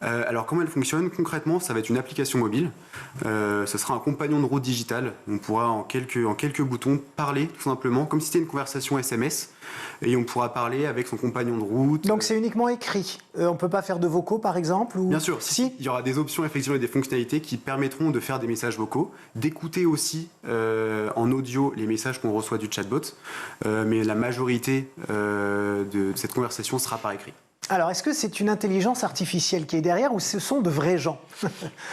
Alors, comment elle fonctionne ? Concrètement, ça va être une application mobile. Ce sera un compagnon de route digital. On pourra, en quelques boutons, parler, tout simplement, comme si c'était une conversation SMS. Et on pourra parler avec son compagnon de route. Donc, c'est uniquement écrit. On ne peut pas faire de vocaux, par exemple ou... Bien sûr, si. Il y aura des options, effectivement, et des fonctionnalités qui permettront de faire des messages vocaux, d'écouter aussi en audio les messages qu'on reçoit du chatbot. Mais la majorité de cette conversation sera par écrit. Alors, est-ce que c'est une intelligence artificielle qui est derrière ou ce sont de vrais gens ?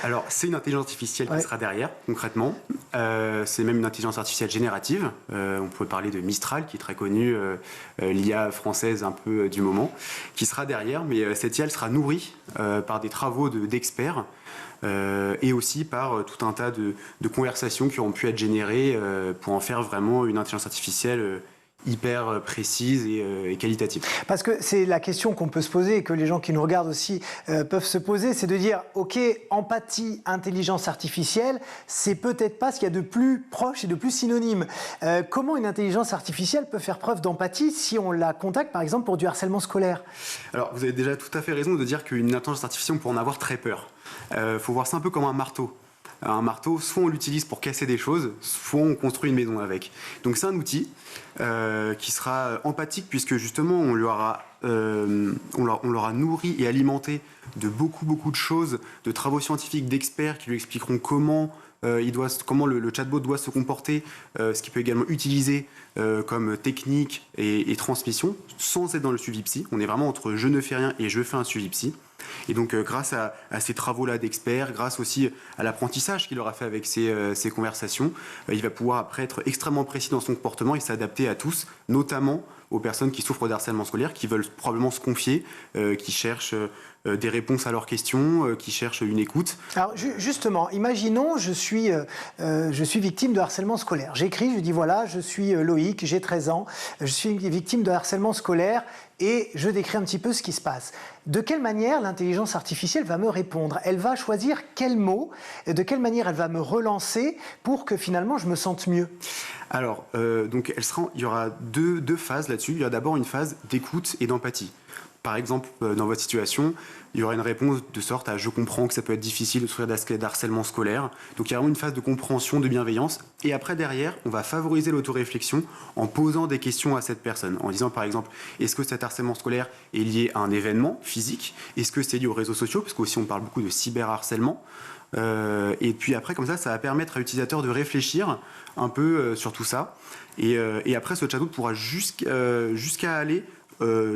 Alors, c'est une intelligence artificielle qui sera derrière, concrètement. C'est même une intelligence artificielle générative. On peut parler de Mistral, qui est très connue, l'IA française un peu du moment, qui sera derrière. Mais cette IA, elle sera nourrie par des travaux d'experts et aussi par tout un tas de conversations qui auront pu être générées pour en faire vraiment une intelligence artificielle hyper précise et qualitative. Parce que c'est la question qu'on peut se poser et que les gens qui nous regardent aussi peuvent se poser, c'est de dire, ok, empathie, intelligence artificielle, c'est peut-être pas ce qu'il y a de plus proche et de plus synonyme. Comment une intelligence artificielle peut faire preuve d'empathie si on la contacte, par exemple, pour du harcèlement scolaire ? Alors, vous avez déjà tout à fait raison de dire qu'une intelligence artificielle, on peut en avoir très peur. Faut voir ça un peu comme un marteau. Un marteau, soit on l'utilise pour casser des choses, soit on construit une maison avec. Donc c'est un outil qui sera empathique puisque justement on l'aura nourri et alimenté de beaucoup de choses, de travaux scientifiques, d'experts qui lui expliqueront comment le chatbot doit se comporter, ce qu'il peut également utiliser comme technique et transmission, sans être dans le suivi psy. On est vraiment entre je ne fais rien et je fais un suivi psy. Et donc grâce à ces travaux-là d'experts, grâce aussi à l'apprentissage qu'il aura fait avec ces conversations, il va pouvoir après être extrêmement précis dans son comportement et s'adapter à tous, notamment aux personnes qui souffrent de harcèlement scolaire, qui veulent probablement se confier, qui cherchent des réponses à leurs questions, qui cherchent une écoute. Alors justement, imaginons je suis victime de harcèlement scolaire. J'écris, je dis voilà, je suis Loïc, j'ai 13 ans, je suis victime de harcèlement scolaire et je décris un petit peu ce qui se passe. De quelle manière l'intelligence artificielle va me répondre ? Elle va choisir quels mots, de quelle manière elle va me relancer pour que finalement je me sente mieux ? Alors, donc il y aura deux phases là-dessus. Il y aura d'abord une phase d'écoute et d'empathie. Par exemple, dans votre situation, il y aura une réponse de sorte à « je comprends que ça peut être difficile de souffrir d'harcèlement scolaire ». Donc il y a vraiment une phase de compréhension, de bienveillance. Et après, derrière, on va favoriser l'autoréflexion en posant des questions à cette personne. En disant par exemple, est-ce que cet harcèlement scolaire est lié à un événement physique ? Est-ce que c'est lié aux réseaux sociaux ? Parce qu'aussi on parle beaucoup de cyberharcèlement. Et puis après, comme ça va permettre à l'utilisateur de réfléchir un peu sur tout ça. Et après, ce chatbot pourra jusqu'à aller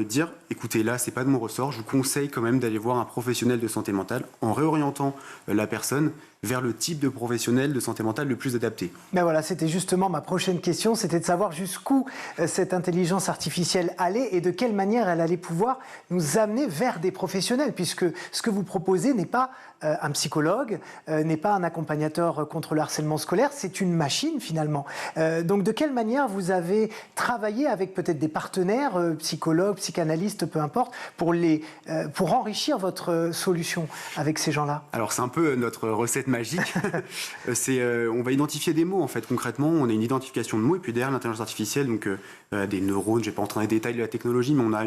dire, écoutez, là, c'est pas de mon ressort, je vous conseille quand même d'aller voir un professionnel de santé mentale en réorientant la personne vers le type de professionnel de santé mentale le plus adapté. Ben voilà, c'était justement ma prochaine question, c'était de savoir jusqu'où cette intelligence artificielle allait et de quelle manière elle allait pouvoir nous amener vers des professionnels, puisque ce que vous proposez n'est pas un psychologue, n'est pas un accompagnateur contre le harcèlement scolaire, c'est une machine finalement. Donc de quelle manière vous avez travaillé avec peut-être des partenaires, psychologues, psychanalystes, peu importe, pour enrichir votre solution avec ces gens-là? Alors c'est un peu notre recette magique. On va identifier des mots en fait concrètement, on a une identification de mots et puis derrière l'intelligence artificielle, donc des neurones, je ne vais pas entrer dans les détails de la technologie, mais on a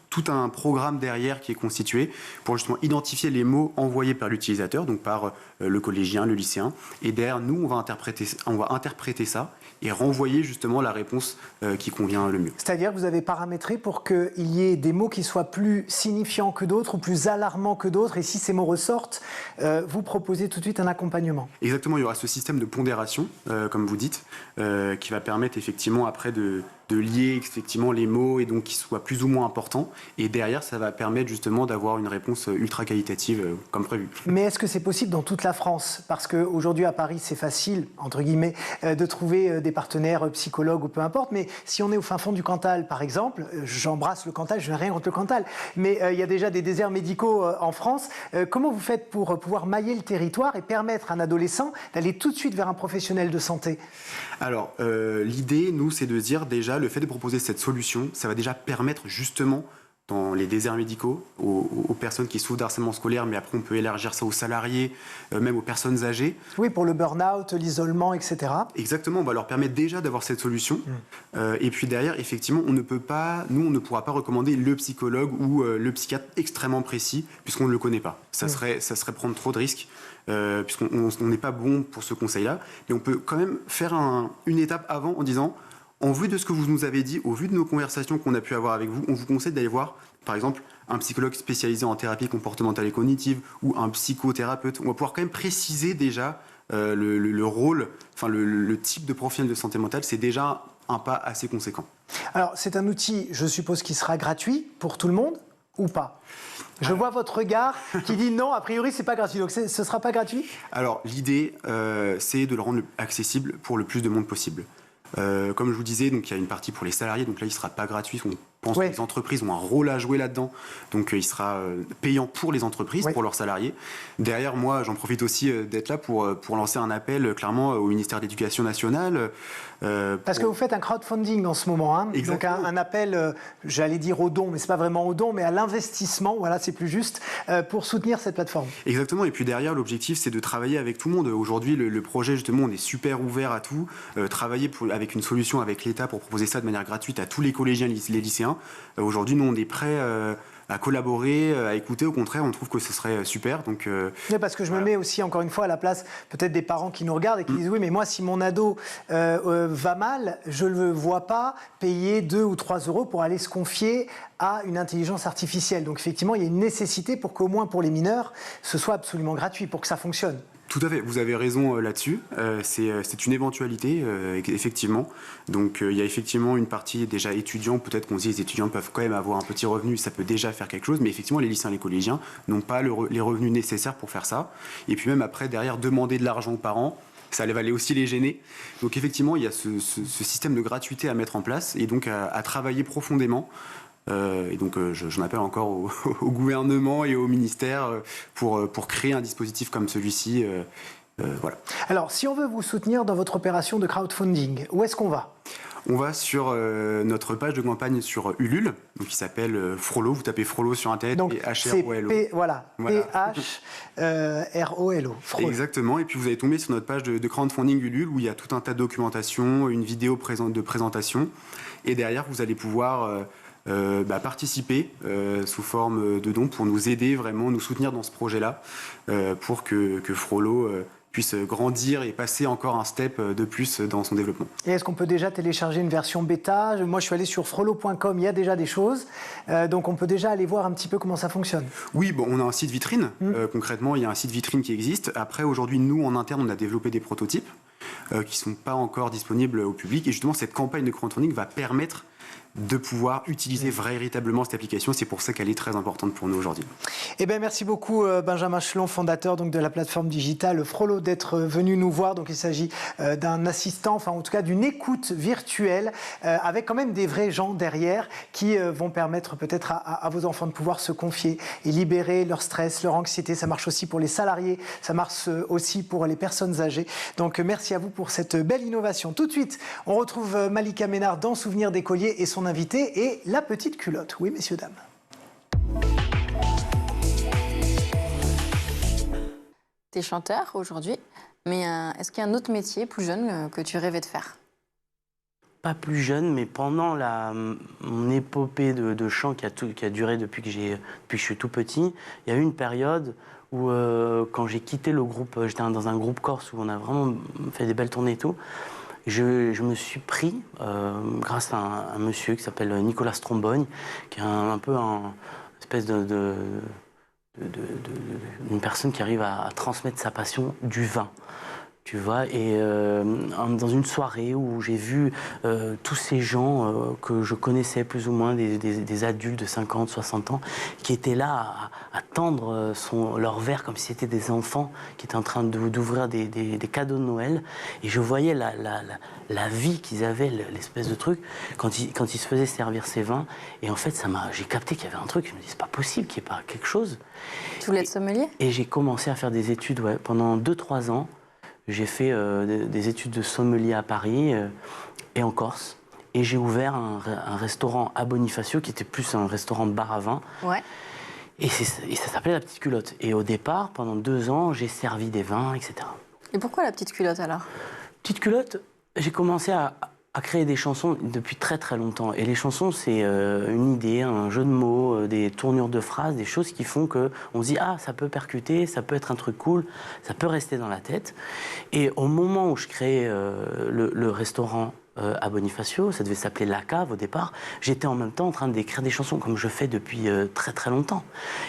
tout un programme derrière qui est constitué pour justement identifier les mots envoyés par l'utilisateur, donc par le collégien, le lycéen, et derrière nous on va interpréter ça et renvoyer justement la réponse qui convient le mieux. C'est-à-dire que vous avez paramétré pour qu'il y ait des mots qui soient plus signifiants que d'autres ou plus alarmants que d'autres, et si ces mots ressortent, vous proposez tout de suite un accompagnement. Exactement, il y aura ce système de pondération, comme vous dites, qui va permettre effectivement après de lier effectivement les mots et donc qu'ils soient plus ou moins importants. Et derrière, ça va permettre justement d'avoir une réponse ultra qualitative comme prévu. Mais est-ce que c'est possible dans toute la France? Parce qu'aujourd'hui à Paris, c'est facile, entre guillemets, de trouver des partenaires psychologues ou peu importe. Mais si on est au fin fond du Cantal, par exemple, j'embrasse le Cantal, je n'ai rien contre le Cantal, mais il y a déjà des déserts médicaux en France. Comment vous faites pour pouvoir mailler le territoire et permettre à un adolescent d'aller tout de suite vers un professionnel de santé? Alors, l'idée, nous, c'est de dire déjà, le fait de proposer cette solution, ça va déjà permettre justement, dans les déserts médicaux, aux personnes qui souffrent d'harcèlement scolaire, mais après on peut élargir ça aux salariés, même aux personnes âgées. Oui, pour le burn-out, l'isolement, etc. Exactement, on va leur permettre déjà d'avoir cette solution. Et puis derrière, effectivement, on ne pourra pas recommander le psychologue ou le psychiatre extrêmement précis, puisqu'on ne le connaît pas. Ça serait prendre trop de risques. Puisqu'on n'est pas bon pour ce conseil-là, mais on peut quand même faire une étape avant en disant, en vue de ce que vous nous avez dit, au vu de nos conversations qu'on a pu avoir avec vous, on vous conseille d'aller voir, par exemple, un psychologue spécialisé en thérapie comportementale et cognitive ou un psychothérapeute. On va pouvoir quand même préciser déjà le rôle, enfin le type de profil de santé mentale, c'est déjà un pas assez conséquent. Alors, c'est un outil, je suppose, qui sera gratuit pour tout le monde ou pas? Je vois votre regard qui dit non, a priori, c'est pas gratuit. Donc, ce ne sera pas gratuit? Alors, l'idée, c'est de le rendre accessible pour le plus de monde possible. Comme je vous disais, donc, il y a une partie pour les salariés, donc là, il ne sera pas gratuit. On pense que les entreprises ont un rôle à jouer là-dedans. Donc, il sera payant pour les entreprises, pour leurs salariés. Derrière, moi, j'en profite aussi d'être là pour lancer un appel, clairement, au ministère de l'Éducation nationale. Parce que vous faites un crowdfunding en ce moment. Hein. Donc, un appel, j'allais dire au don, mais ce n'est pas vraiment au don, mais à l'investissement, voilà, c'est plus juste, pour soutenir cette plateforme. Exactement. Et puis derrière, l'objectif, c'est de travailler avec tout le monde. Aujourd'hui, le projet, justement, on est super ouvert à tout. Travailler avec une solution avec l'État pour proposer ça de manière gratuite à tous les collégiens, les lycéens. Aujourd'hui, nous, on est prêts à collaborer, à écouter. Au contraire, on trouve que ce serait super. Donc, parce que je me mets aussi, encore une fois, à la place peut-être des parents qui nous regardent et qui disent oui, mais moi, si mon ado va mal, je ne le vois pas payer 2 ou 3 euros pour aller se confier à une intelligence artificielle. Donc, effectivement, il y a une nécessité pour qu'au moins pour les mineurs, ce soit absolument gratuit pour que ça fonctionne. Tout à fait, vous avez raison là-dessus. C'est une éventualité, effectivement. Donc il y a effectivement une partie déjà étudiants. Peut-être qu'on se dit les étudiants peuvent quand même avoir un petit revenu, ça peut déjà faire quelque chose. Mais effectivement, les lycéens et les collégiens n'ont pas les revenus nécessaires pour faire ça. Et puis même après, derrière, demander de l'argent aux parents, ça va aller aussi les gêner. Donc effectivement, il y a ce système de gratuité à mettre en place et donc à travailler profondément. Et donc j'en appelle encore au gouvernement et au ministère pour créer un dispositif comme celui-ci. Voilà. Alors, si on veut vous soutenir dans votre opération de crowdfunding, où est-ce qu'on va ? On va sur notre page de campagne sur Ulule, donc qui s'appelle Frollo. Vous tapez Frollo sur Internet, donc, et H-R-O-L-O. P-H-R-O-L-O. Exactement. Et puis vous allez tomber sur notre page de crowdfunding Ulule où il y a tout un tas de documentation, une vidéo de présentation. Et derrière, vous allez pouvoir participer sous forme de dons pour nous aider, vraiment nous soutenir dans ce projet-là, pour que Frollo puisse grandir et passer encore un step de plus dans son développement. Et est-ce qu'on peut déjà télécharger une version bêta ? Moi, je suis allé sur frollo.com, il y a déjà des choses, donc on peut déjà aller voir un petit peu comment ça fonctionne. Oui, bon, on a un site vitrine, concrètement, il y a un site vitrine qui existe. Après, aujourd'hui, nous, en interne, on a développé des prototypes qui ne sont pas encore disponibles au public, et justement, cette campagne de crowdfunding va permettre de pouvoir utiliser véritablement cette application. C'est pour ça qu'elle est très importante pour nous aujourd'hui. Eh bien, merci beaucoup Benjamin Chelon, fondateur donc, de la plateforme digitale Frollo, d'être venu nous voir. Donc, il s'agit d'un assistant, enfin en tout cas d'une écoute virtuelle avec quand même des vrais gens derrière qui vont permettre peut-être à vos enfants de pouvoir se confier et libérer leur stress, leur anxiété. Ça marche aussi pour les salariés, ça marche aussi pour les personnes âgées. Donc, merci à vous pour cette belle innovation. Tout de suite, on retrouve Malika Ménard dans Souvenirs d'écolier et son invité est la petite culotte. Oui, messieurs, dames. Tu es chanteur aujourd'hui, mais est-ce qu'il y a un autre métier plus jeune que tu rêvais de faire? Pas plus jeune, mais pendant mon épopée de chant qui a duré depuis que je suis tout petit, il y a eu une période où, quand j'ai quitté le groupe, j'étais dans un groupe corse où on a vraiment fait des belles tournées et tout, je me suis pris, grâce à un monsieur qui s'appelle Nicolas Strombogne, qui est un peu une espèce d'une personne qui arrive à transmettre sa passion du vin. Tu vois, et dans une soirée où j'ai vu tous ces gens que je connaissais plus ou moins, des adultes de 50, 60 ans, qui étaient là à tendre leur verre comme si c'était des enfants qui étaient en train d'ouvrir des cadeaux de Noël. Et je voyais la vie qu'ils avaient, l'espèce de truc, quand ils se faisaient servir ces vins. Et en fait, j'ai capté qu'il y avait un truc. Je me dis, c'est pas possible qu'il n'y ait pas quelque chose. Tu voulais être sommelier? Et j'ai commencé à faire des études, ouais, pendant 2-3 ans. J'ai fait des études de sommelier à Paris et en Corse. Et j'ai ouvert un restaurant à Bonifacio, qui était plus un restaurant bar à vin. Ouais. Et ça s'appelait La Petite Culotte. Et au départ, pendant 2 ans, j'ai servi des vins, etc. Et pourquoi La Petite Culotte alors? Petite Culotte, j'ai commencé à créer des chansons depuis très très longtemps. Et les chansons, c'est une idée, un jeu de mots, des tournures de phrases, des choses qui font qu'on se dit « Ah, ça peut percuter, ça peut être un truc cool, ça peut rester dans la tête ». Et au moment où je créais le restaurant à Bonifacio, ça devait s'appeler La Cave au départ, j'étais en même temps en train d'écrire des chansons comme je fais depuis très très longtemps.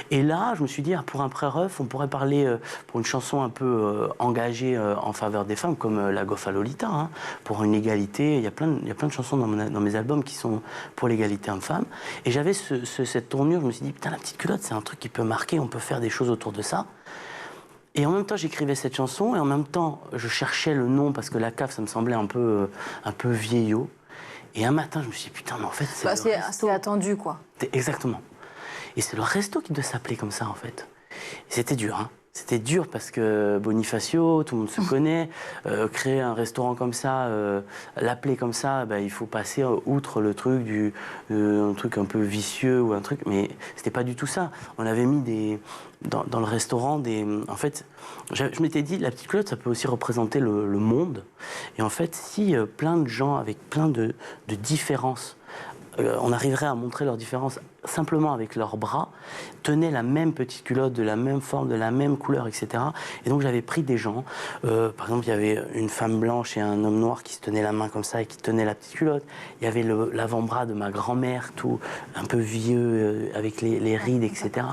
Et là, je me suis dit, pour un pré-ref, on pourrait parler pour une chanson un peu engagée en faveur des femmes, comme La Goffa Lolita, hein, pour une égalité. Il y a plein de chansons dans mes albums qui sont pour l'égalité homme-femme. Et j'avais cette tournure, je me suis dit, putain, La Petite Culotte, c'est un truc qui peut marquer, on peut faire des choses autour de ça. Et en même temps, j'écrivais cette chanson, et en même temps, je cherchais le nom, parce que La Cave, ça me semblait un peu vieillot. Et un matin, je me suis dit, putain, mais en fait, c'est attendu, quoi. Exactement. Et c'est le resto qui doit s'appeler comme ça, en fait. Et c'était dur, hein. C'était dur parce que Bonifacio, tout le monde se connaît. Créer un restaurant comme ça, l'appeler comme ça, il faut passer outre le truc un truc un peu vicieux ou un truc. Mais c'était pas du tout ça. On avait mis dans le restaurant en fait, je m'étais dit, La Petite Culotte, ça peut aussi représenter le monde. Et en fait, si plein de gens avec plein de différences, on arriverait à montrer leurs différences simplement avec leurs bras, tenaient la même petite culotte, de la même forme, de la même couleur, etc. Et donc j'avais pris des gens, par exemple il y avait une femme blanche et un homme noir qui se tenaient la main comme ça et qui tenaient la petite culotte. Il y avait l'avant-bras de ma grand-mère, tout un peu vieux, avec les rides, etc.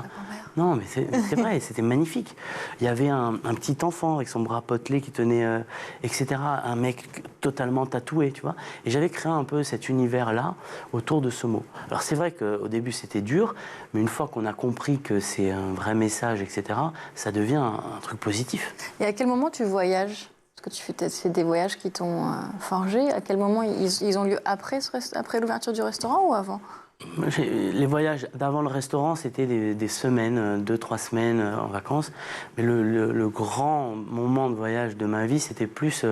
Non, mais c'est vrai, c'était magnifique. Il y avait un petit enfant avec son bras potelé qui tenait, etc. Un mec totalement tatoué, tu vois. Et j'avais créé un peu cet univers-là autour de ce mot. Alors c'est vrai qu'au début c'était dur, mais une fois qu'on a compris que c'est un vrai message, etc., ça devient un truc positif. Et à quel moment tu voyages? Parce que tu fais des voyages qui t'ont forgé. À quel moment ils ont lieu après l'ouverture du restaurant ou avant? Les voyages d'avant le restaurant, c'était des semaines, 2-3 semaines en vacances. Mais le grand moment de voyage de ma vie, c'était plus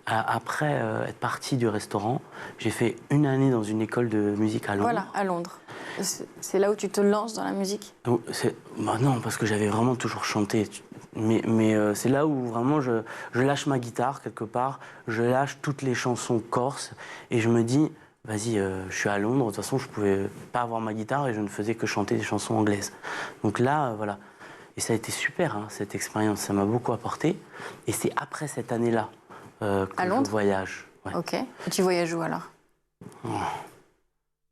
après être parti du restaurant. J'ai fait 1 année dans une école de musique à Londres. Voilà, à Londres. C'est là où tu te lances dans la musique? Non, parce que j'avais vraiment toujours chanté. Mais c'est là où vraiment je lâche ma guitare quelque part, je lâche toutes les chansons corses et je me dis... Vas-y, je suis à Londres, de toute façon, je ne pouvais pas avoir ma guitare et je ne faisais que chanter des chansons anglaises. Donc là, voilà. Et ça a été super, hein, cette expérience, ça m'a beaucoup apporté. Et c'est après cette année-là que je voyage. Ouais. Ok. Et tu voyages où alors?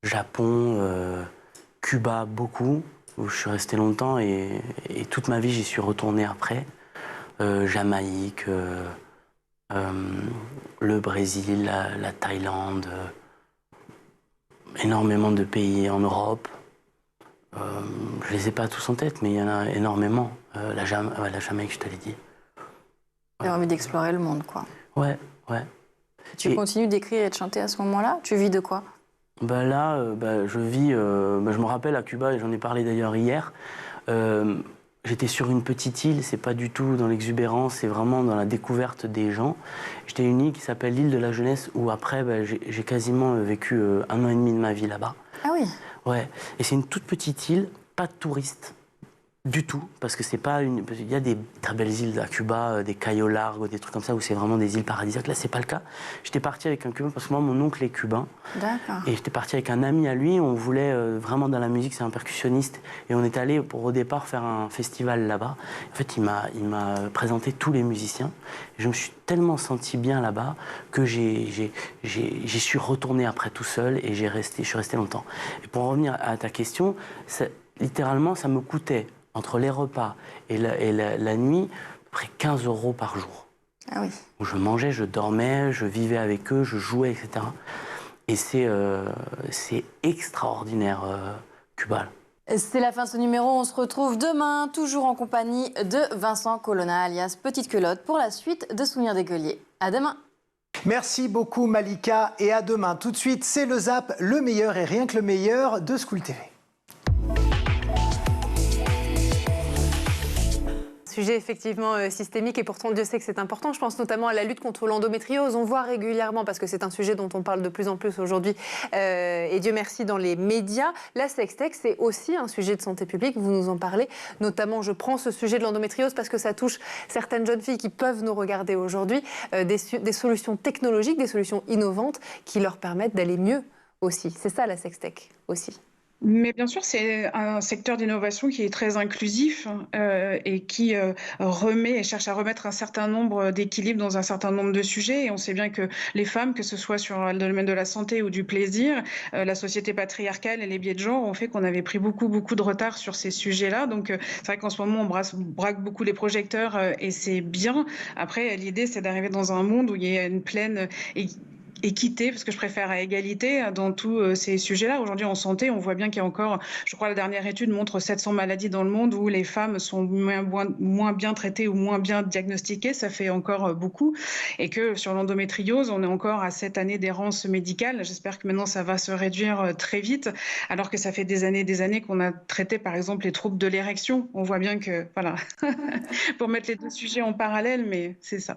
Japon, Cuba, beaucoup, où je suis resté longtemps et toute ma vie, j'y suis retourné après. Jamaïque, le Brésil, la Thaïlande... énormément de pays en Europe. Je les ai pas tous en tête, mais il y en a énormément. La Jamaïque, je te l'ai dit. Tu as envie d'explorer le monde, quoi. Ouais. Tu continues d'écrire et de chanter à ce moment-là? Tu vis de quoi? Là, je vis... je me rappelle à Cuba, et j'en ai parlé d'ailleurs hier, j'étais sur une petite île, c'est pas du tout dans l'exubérance, c'est vraiment dans la découverte des gens. J'étais à une île qui s'appelle l'île de la jeunesse, où après, j'ai quasiment vécu 1 an et demi de ma vie là-bas. Ah oui? Ouais, et c'est une toute petite île, pas de touristes. Du tout, parce que c'est pas une. Il y a des très belles îles à Cuba, des Cayo Largo, des trucs comme ça où c'est vraiment des îles paradisiaques. Là, c'est pas le cas. J'étais parti avec un Cubain parce que moi, mon oncle est cubain. D'accord. Et j'étais parti avec un ami à lui. On voulait vraiment dans la musique, c'est un percussionniste. Et on est allé pour au départ faire un festival là-bas. En fait, il m'a présenté tous les musiciens. Et je me suis tellement senti bien là-bas que j'y suis retourné après tout seul et je suis resté longtemps. Et pour revenir à ta question, littéralement, ça me coûtait entre les repas et la nuit, à peu près 15 € par jour. Ah oui. Où je mangeais, je dormais, je vivais avec eux, je jouais, etc. Et c'est extraordinaire, Cuba. C'est la fin de ce numéro. On se retrouve demain, toujours en compagnie de Vincent Colonna, alias Petite Culotte, pour la suite de Souvenirs d'écoliers. À demain. Merci beaucoup, Malika, et à demain. Tout de suite, c'est le Zap, le meilleur et rien que le meilleur de School TV. Sujet effectivement systémique et pourtant Dieu sait que c'est important. Je pense notamment à la lutte contre l'endométriose. On voit régulièrement, parce que c'est un sujet dont on parle de plus en plus aujourd'hui, et Dieu merci dans les médias, la sextech, c'est aussi un sujet de santé publique. Vous nous en parlez. Notamment, je prends ce sujet de l'endométriose parce que ça touche certaines jeunes filles qui peuvent nous regarder aujourd'hui. Des solutions technologiques, des solutions innovantes qui leur permettent d'aller mieux aussi. C'est ça la sextech aussi. Mais bien sûr, c'est un secteur d'innovation qui est très inclusif et qui remet et cherche à remettre un certain nombre d'équilibres dans un certain nombre de sujets. Et on sait bien que les femmes, que ce soit sur le domaine de la santé ou du plaisir, la société patriarcale et les biais de genre ont fait qu'on avait pris beaucoup de retard sur ces sujets-là. Donc c'est vrai qu'en ce moment, on braque beaucoup les projecteurs et c'est bien. Après, l'idée, c'est d'arriver dans un monde où il y a une pleine équité, parce que je préfère à égalité dans tous ces sujets-là. Aujourd'hui, en santé, on voit bien qu'il y a encore, je crois, la dernière étude montre 700 maladies dans le monde où les femmes sont moins bien traitées ou moins bien diagnostiquées. Ça fait encore beaucoup. Et que sur l'endométriose, on est encore à 7 années d'errance médicale. J'espère que maintenant, ça va se réduire très vite, alors que ça fait des années qu'on a traité, par exemple, les troubles de l'érection. On voit bien que, voilà, pour mettre les deux sujets en parallèle, mais c'est ça.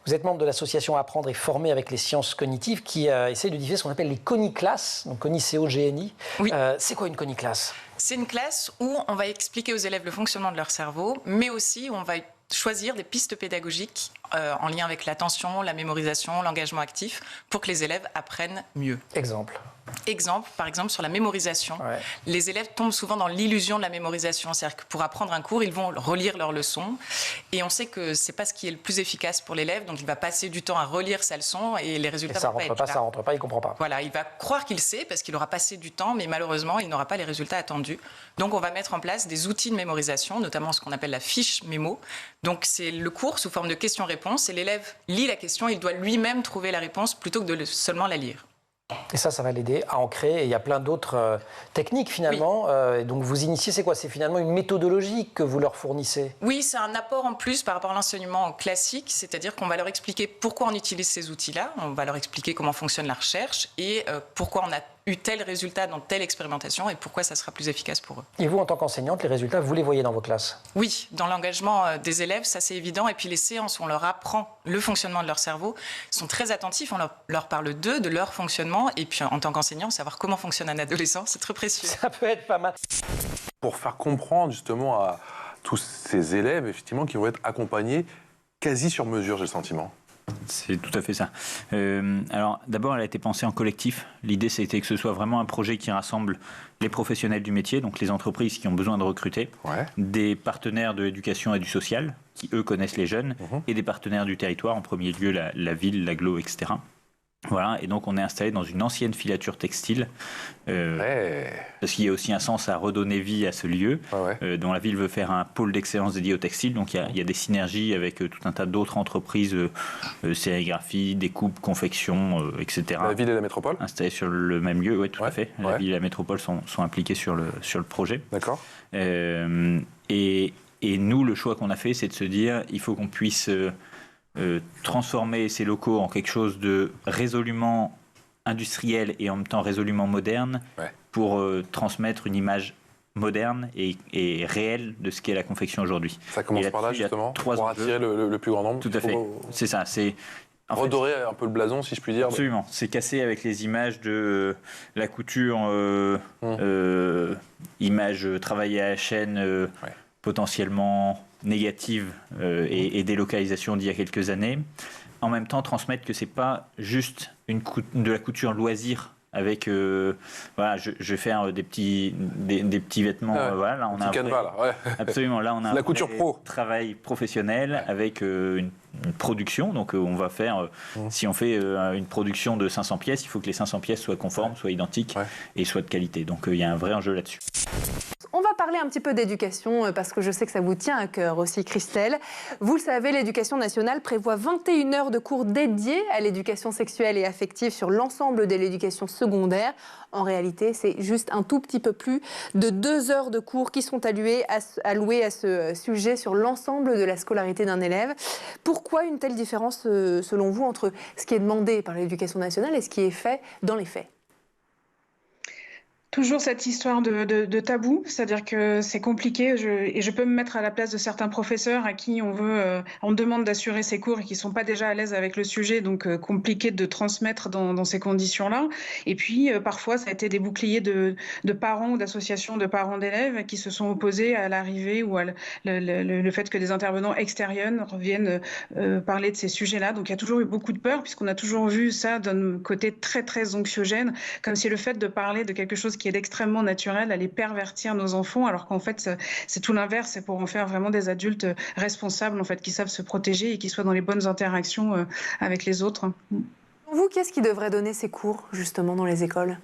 Vous êtes membre de l'association Apprendre et Former avec les sciences cognitives qui essaye de diffuser ce qu'on appelle les coniclasses, donc CONI. Oui. C'est quoi une coniclasse? C'est une classe où on va expliquer aux élèves le fonctionnement de leur cerveau, mais aussi où on va choisir des pistes pédagogiques en lien avec l'attention, la mémorisation, l'engagement actif, pour que les élèves apprennent mieux. Exemple, par exemple, sur la mémorisation. Ouais. Les élèves tombent souvent dans l'illusion de la mémorisation. C'est-à-dire que pour apprendre un cours, ils vont relire leurs leçons. Et on sait que ce n'est pas ce qui est le plus efficace pour l'élève. Donc, il va passer du temps à relire sa leçon et les résultats vont pas être là. Ça rentre pas, il ne comprend pas. Voilà, il va croire qu'il sait parce qu'il aura passé du temps, mais malheureusement, il n'aura pas les résultats attendus. Donc, on va mettre en place des outils de mémorisation, notamment ce qu'on appelle la fiche mémo. Donc, c'est le cours sous forme de questions-réponses. Et l'élève lit la question, il doit lui-même trouver la réponse plutôt que de seulement la lire. Et ça va l'aider à ancrer. Et il y a plein d'autres techniques finalement. Oui. Et donc vous initiez, c'est quoi? C'est finalement une méthodologie que vous leur fournissez? Oui, c'est un apport en plus par rapport à l'enseignement classique. C'est-à-dire qu'on va leur expliquer pourquoi on utilise ces outils-là. On va leur expliquer comment fonctionne la recherche et pourquoi on a eu tel résultat dans telle expérimentation et pourquoi ça sera plus efficace pour eux. Et vous, en tant qu'enseignante, les résultats, vous les voyez dans vos classes? Oui, dans l'engagement des élèves, ça c'est évident. Et puis les séances où on leur apprend le fonctionnement de leur cerveau sont très attentifs. On leur parle d'eux, de leur fonctionnement. Et puis en tant qu'enseignant, savoir comment fonctionne un adolescent, c'est très précieux. Ça peut être pas mal. Pour faire comprendre justement à tous ces élèves, effectivement, qui vont être accompagnés quasi sur mesure, j'ai le sentiment. C'est tout à fait ça. Alors d'abord, elle a été pensée en collectif. L'idée, c'était que ce soit vraiment un projet qui rassemble les professionnels du métier, donc les entreprises qui ont besoin de recruter, des partenaires de l'éducation et du social, qui eux connaissent les jeunes, et des partenaires du territoire, en premier lieu la ville, l'agglo, etc. Voilà, et donc on est installé dans une ancienne filature textile, parce qu'il y a aussi un sens à redonner vie à ce lieu, dont la ville veut faire un pôle d'excellence dédié au textile, donc il y a des synergies avec tout un tas d'autres entreprises, sérigraphie, découpe, confection, etc. La ville et la métropole installées sur le même lieu, oui, tout à fait. La ville et la métropole sont impliquées sur le projet. D'accord. Et nous, le choix qu'on a fait, c'est de se dire, il faut qu'on puisse... transformer ces locaux en quelque chose de résolument industriel et en même temps résolument moderne pour transmettre une image moderne et réelle de ce qu'est la confection aujourd'hui. Ça commence par là justement, pour attirer le plus grand nombre. Tout à fait, c'est ça. C'est redorer un peu le blason, si je puis dire. Absolument, c'est casser avec les images de la couture, images travaillées à la chaîne, potentiellement négative et délocalisation d'il y a quelques années. En même temps, transmettre que c'est pas juste de la couture loisir avec voilà, je vais faire des petits vêtements. Voilà, là on a absolument, là on a la couture pro, travail professionnel avec une production. Donc on va faire, si on fait une production de 500 pièces, il faut que les 500 pièces soient conformes, soient identiques et soient de qualité. Donc il y a un vrai enjeu là-dessus. On va parler un petit peu d'éducation parce que je sais que ça vous tient à cœur aussi, Christelle. Vous le savez, l'éducation nationale prévoit 21 heures de cours dédiés à l'éducation sexuelle et affective sur l'ensemble de l'éducation secondaire. En réalité, c'est juste un tout petit peu plus de 2 heures de cours qui sont alloués à ce sujet sur l'ensemble de la scolarité d'un élève. Pourquoi une telle différence, selon vous, entre ce qui est demandé par l'éducation nationale et ce qui est fait dans les faits ? Toujours cette histoire de tabou, c'est-à-dire que c'est compliqué et je peux me mettre à la place de certains professeurs à qui on demande d'assurer ces cours et qui ne sont pas déjà à l'aise avec le sujet, donc compliqué de transmettre dans ces conditions-là. Et puis parfois ça a été des boucliers de parents ou d'associations de parents d'élèves qui se sont opposés à l'arrivée ou à le fait que des intervenants extérieurs reviennent parler de ces sujets-là. Donc il y a toujours eu beaucoup de peur puisqu'on a toujours vu ça d'un côté très très anxiogène, comme si le fait de parler de quelque chose qui est extrêmement naturel allait pervertir nos enfants, alors qu'en fait c'est tout l'inverse, c'est pour en faire vraiment des adultes responsables en fait, qui savent se protéger et qui soient dans les bonnes interactions avec les autres. Pour vous, qu'est-ce qui devrait donner ces cours justement dans les écoles ?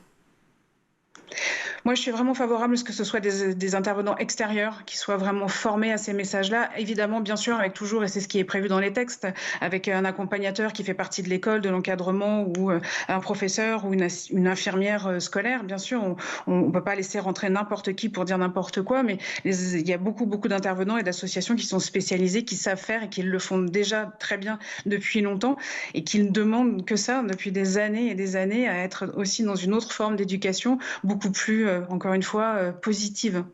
Moi, je suis vraiment favorable à ce que ce soit des intervenants extérieurs qui soient vraiment formés à ces messages-là. Évidemment, bien sûr, avec toujours, et c'est ce qui est prévu dans les textes, avec un accompagnateur qui fait partie de l'école, de l'encadrement, ou un professeur ou une infirmière scolaire. Bien sûr, on ne peut pas laisser rentrer n'importe qui pour dire n'importe quoi, mais il y a beaucoup d'intervenants et d'associations qui sont spécialisés, qui savent faire et qui le font déjà très bien depuis longtemps et qui ne demandent que ça depuis des années et des années à être aussi dans une autre forme d'éducation, beaucoup plus encore une fois, positive.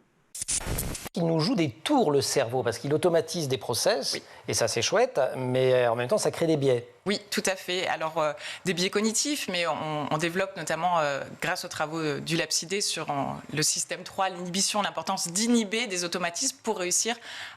Il nous joue des tours, le cerveau, parce qu'il automatise des process, et ça c'est chouette, mais en même temps ça crée des biais. Oui, tout à fait. Alors, des biais cognitifs, mais on développe notamment, grâce aux travaux du LabCD sur le système 3, l'inhibition, l'importance d'inhiber des automatismes pour réussir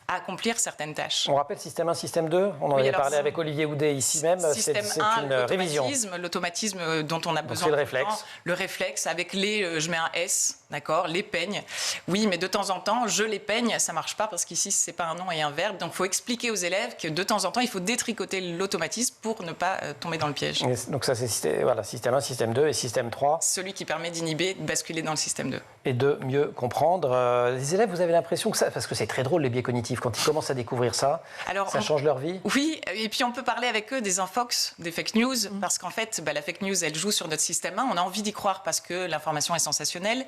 à accomplir certaines tâches. On rappelle système 1, système 2 On en avait parlé avec Olivier Houdet ici même. Système 1, l'automatisme dont on a besoin. C'est le réflexe. Le réflexe, avec je mets un S, d'accord, les peignes. Oui, mais de temps en temps, je les peigne, ça ne marche pas parce qu'ici, ce n'est pas un nom et un verbe. Donc, il faut expliquer aux élèves que de temps en temps, il faut détricoter l'automatisme pour ne pas tomber dans le piège. Et donc ça c'est système 1, système 2 et système 3. Celui qui permet d'inhiber, de basculer dans le système 2. Et de mieux comprendre. Les élèves, vous avez l'impression que ça, parce que c'est très drôle les biais cognitifs, quand ils commencent à découvrir ça, ça change leur vie. Oui, et puis on peut parler avec eux des infox, des fake news, parce qu'en fait, la fake news, elle joue sur notre système 1, on a envie d'y croire parce que l'information est sensationnelle,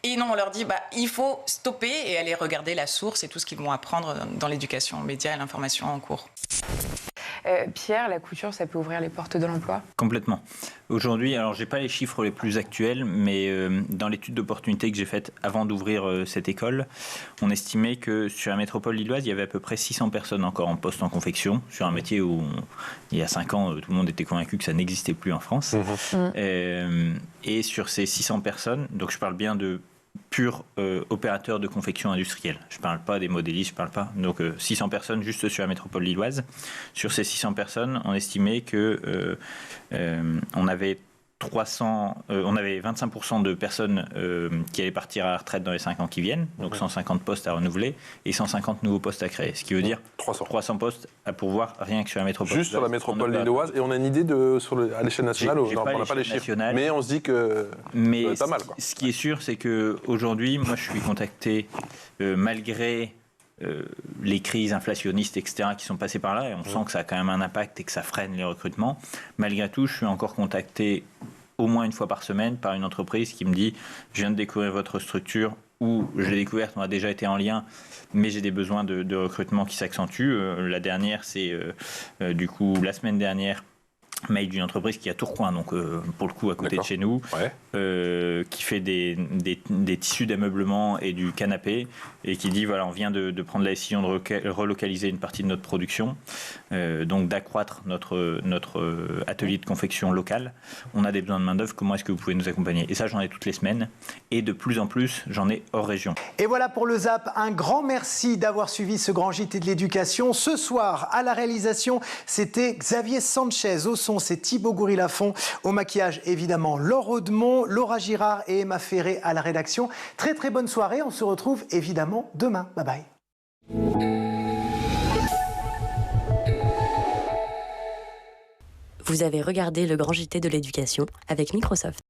et non, on leur dit, il faut stopper et aller regarder la source et tout ce qu'ils vont apprendre dans l'éducation aux médias et l'information en cours. Pierre, la couture, ça peut ouvrir les portes de l'emploi ? Complètement. Aujourd'hui, alors j'ai pas les chiffres les plus actuels, mais dans l'étude d'opportunité que j'ai faite avant d'ouvrir cette école, on estimait que sur la métropole lilloise, il y avait à peu près 600 personnes encore en poste en confection, sur un métier où il y a 5 ans, tout le monde était convaincu que ça n'existait plus en France. Et sur ces 600 personnes, donc je parle bien de pur opérateur de confection industrielle. Je ne parle pas des modélistes, je ne parle pas. Donc 600 personnes juste sur la métropole lilloise. Sur ces 600 personnes, on estimait que on avait on avait 25% de personnes qui allaient partir à la retraite dans les 5 ans qui viennent, donc 150 postes à renouveler et 150 nouveaux postes à créer, ce qui veut dire 300 postes à pourvoir rien que sur la métropole. Juste sur la métropole lilloise, et on a une idée à l'échelle nationale, on n'a pas les chiffres, mais on se dit que c'est pas mal. Quoi. Ce qui est sûr, c'est qu'aujourd'hui, moi je suis contacté malgré les crises inflationnistes, etc., qui sont passées par là, et on sent que ça a quand même un impact et que ça freine les recrutements. Malgré tout, je suis encore contacté au moins une fois par semaine par une entreprise qui me dit « je viens de découvrir votre structure » ou « je l'ai découverte, on a déjà été en lien, mais j'ai des besoins de recrutement qui s'accentuent ». La dernière, c'est du coup la semaine dernière, mail d'une entreprise qui est à Tourcoing, donc pour le coup à côté de chez nous, qui fait des tissus d'ameublement et du canapé, et qui dit voilà, on vient de prendre la décision de relocaliser une partie de notre production, donc d'accroître notre atelier de confection local. On a des besoins de main-d'œuvre, comment est-ce que vous pouvez nous accompagner? Et ça, j'en ai toutes les semaines, et de plus en plus, j'en ai hors région. Et voilà pour le ZAP, un grand merci d'avoir suivi ce grand JT de l'éducation. Ce soir, à la réalisation, c'était Xavier Sanchez, au son, c'est Thibaut Goury-Lafont, au maquillage, évidemment, Laure Audemont, Laura Girard et Emma Ferré à la rédaction. Très très bonne soirée, on se retrouve évidemment demain. Bye bye. Vous avez regardé le grand JT de l'éducation avec Microsoft.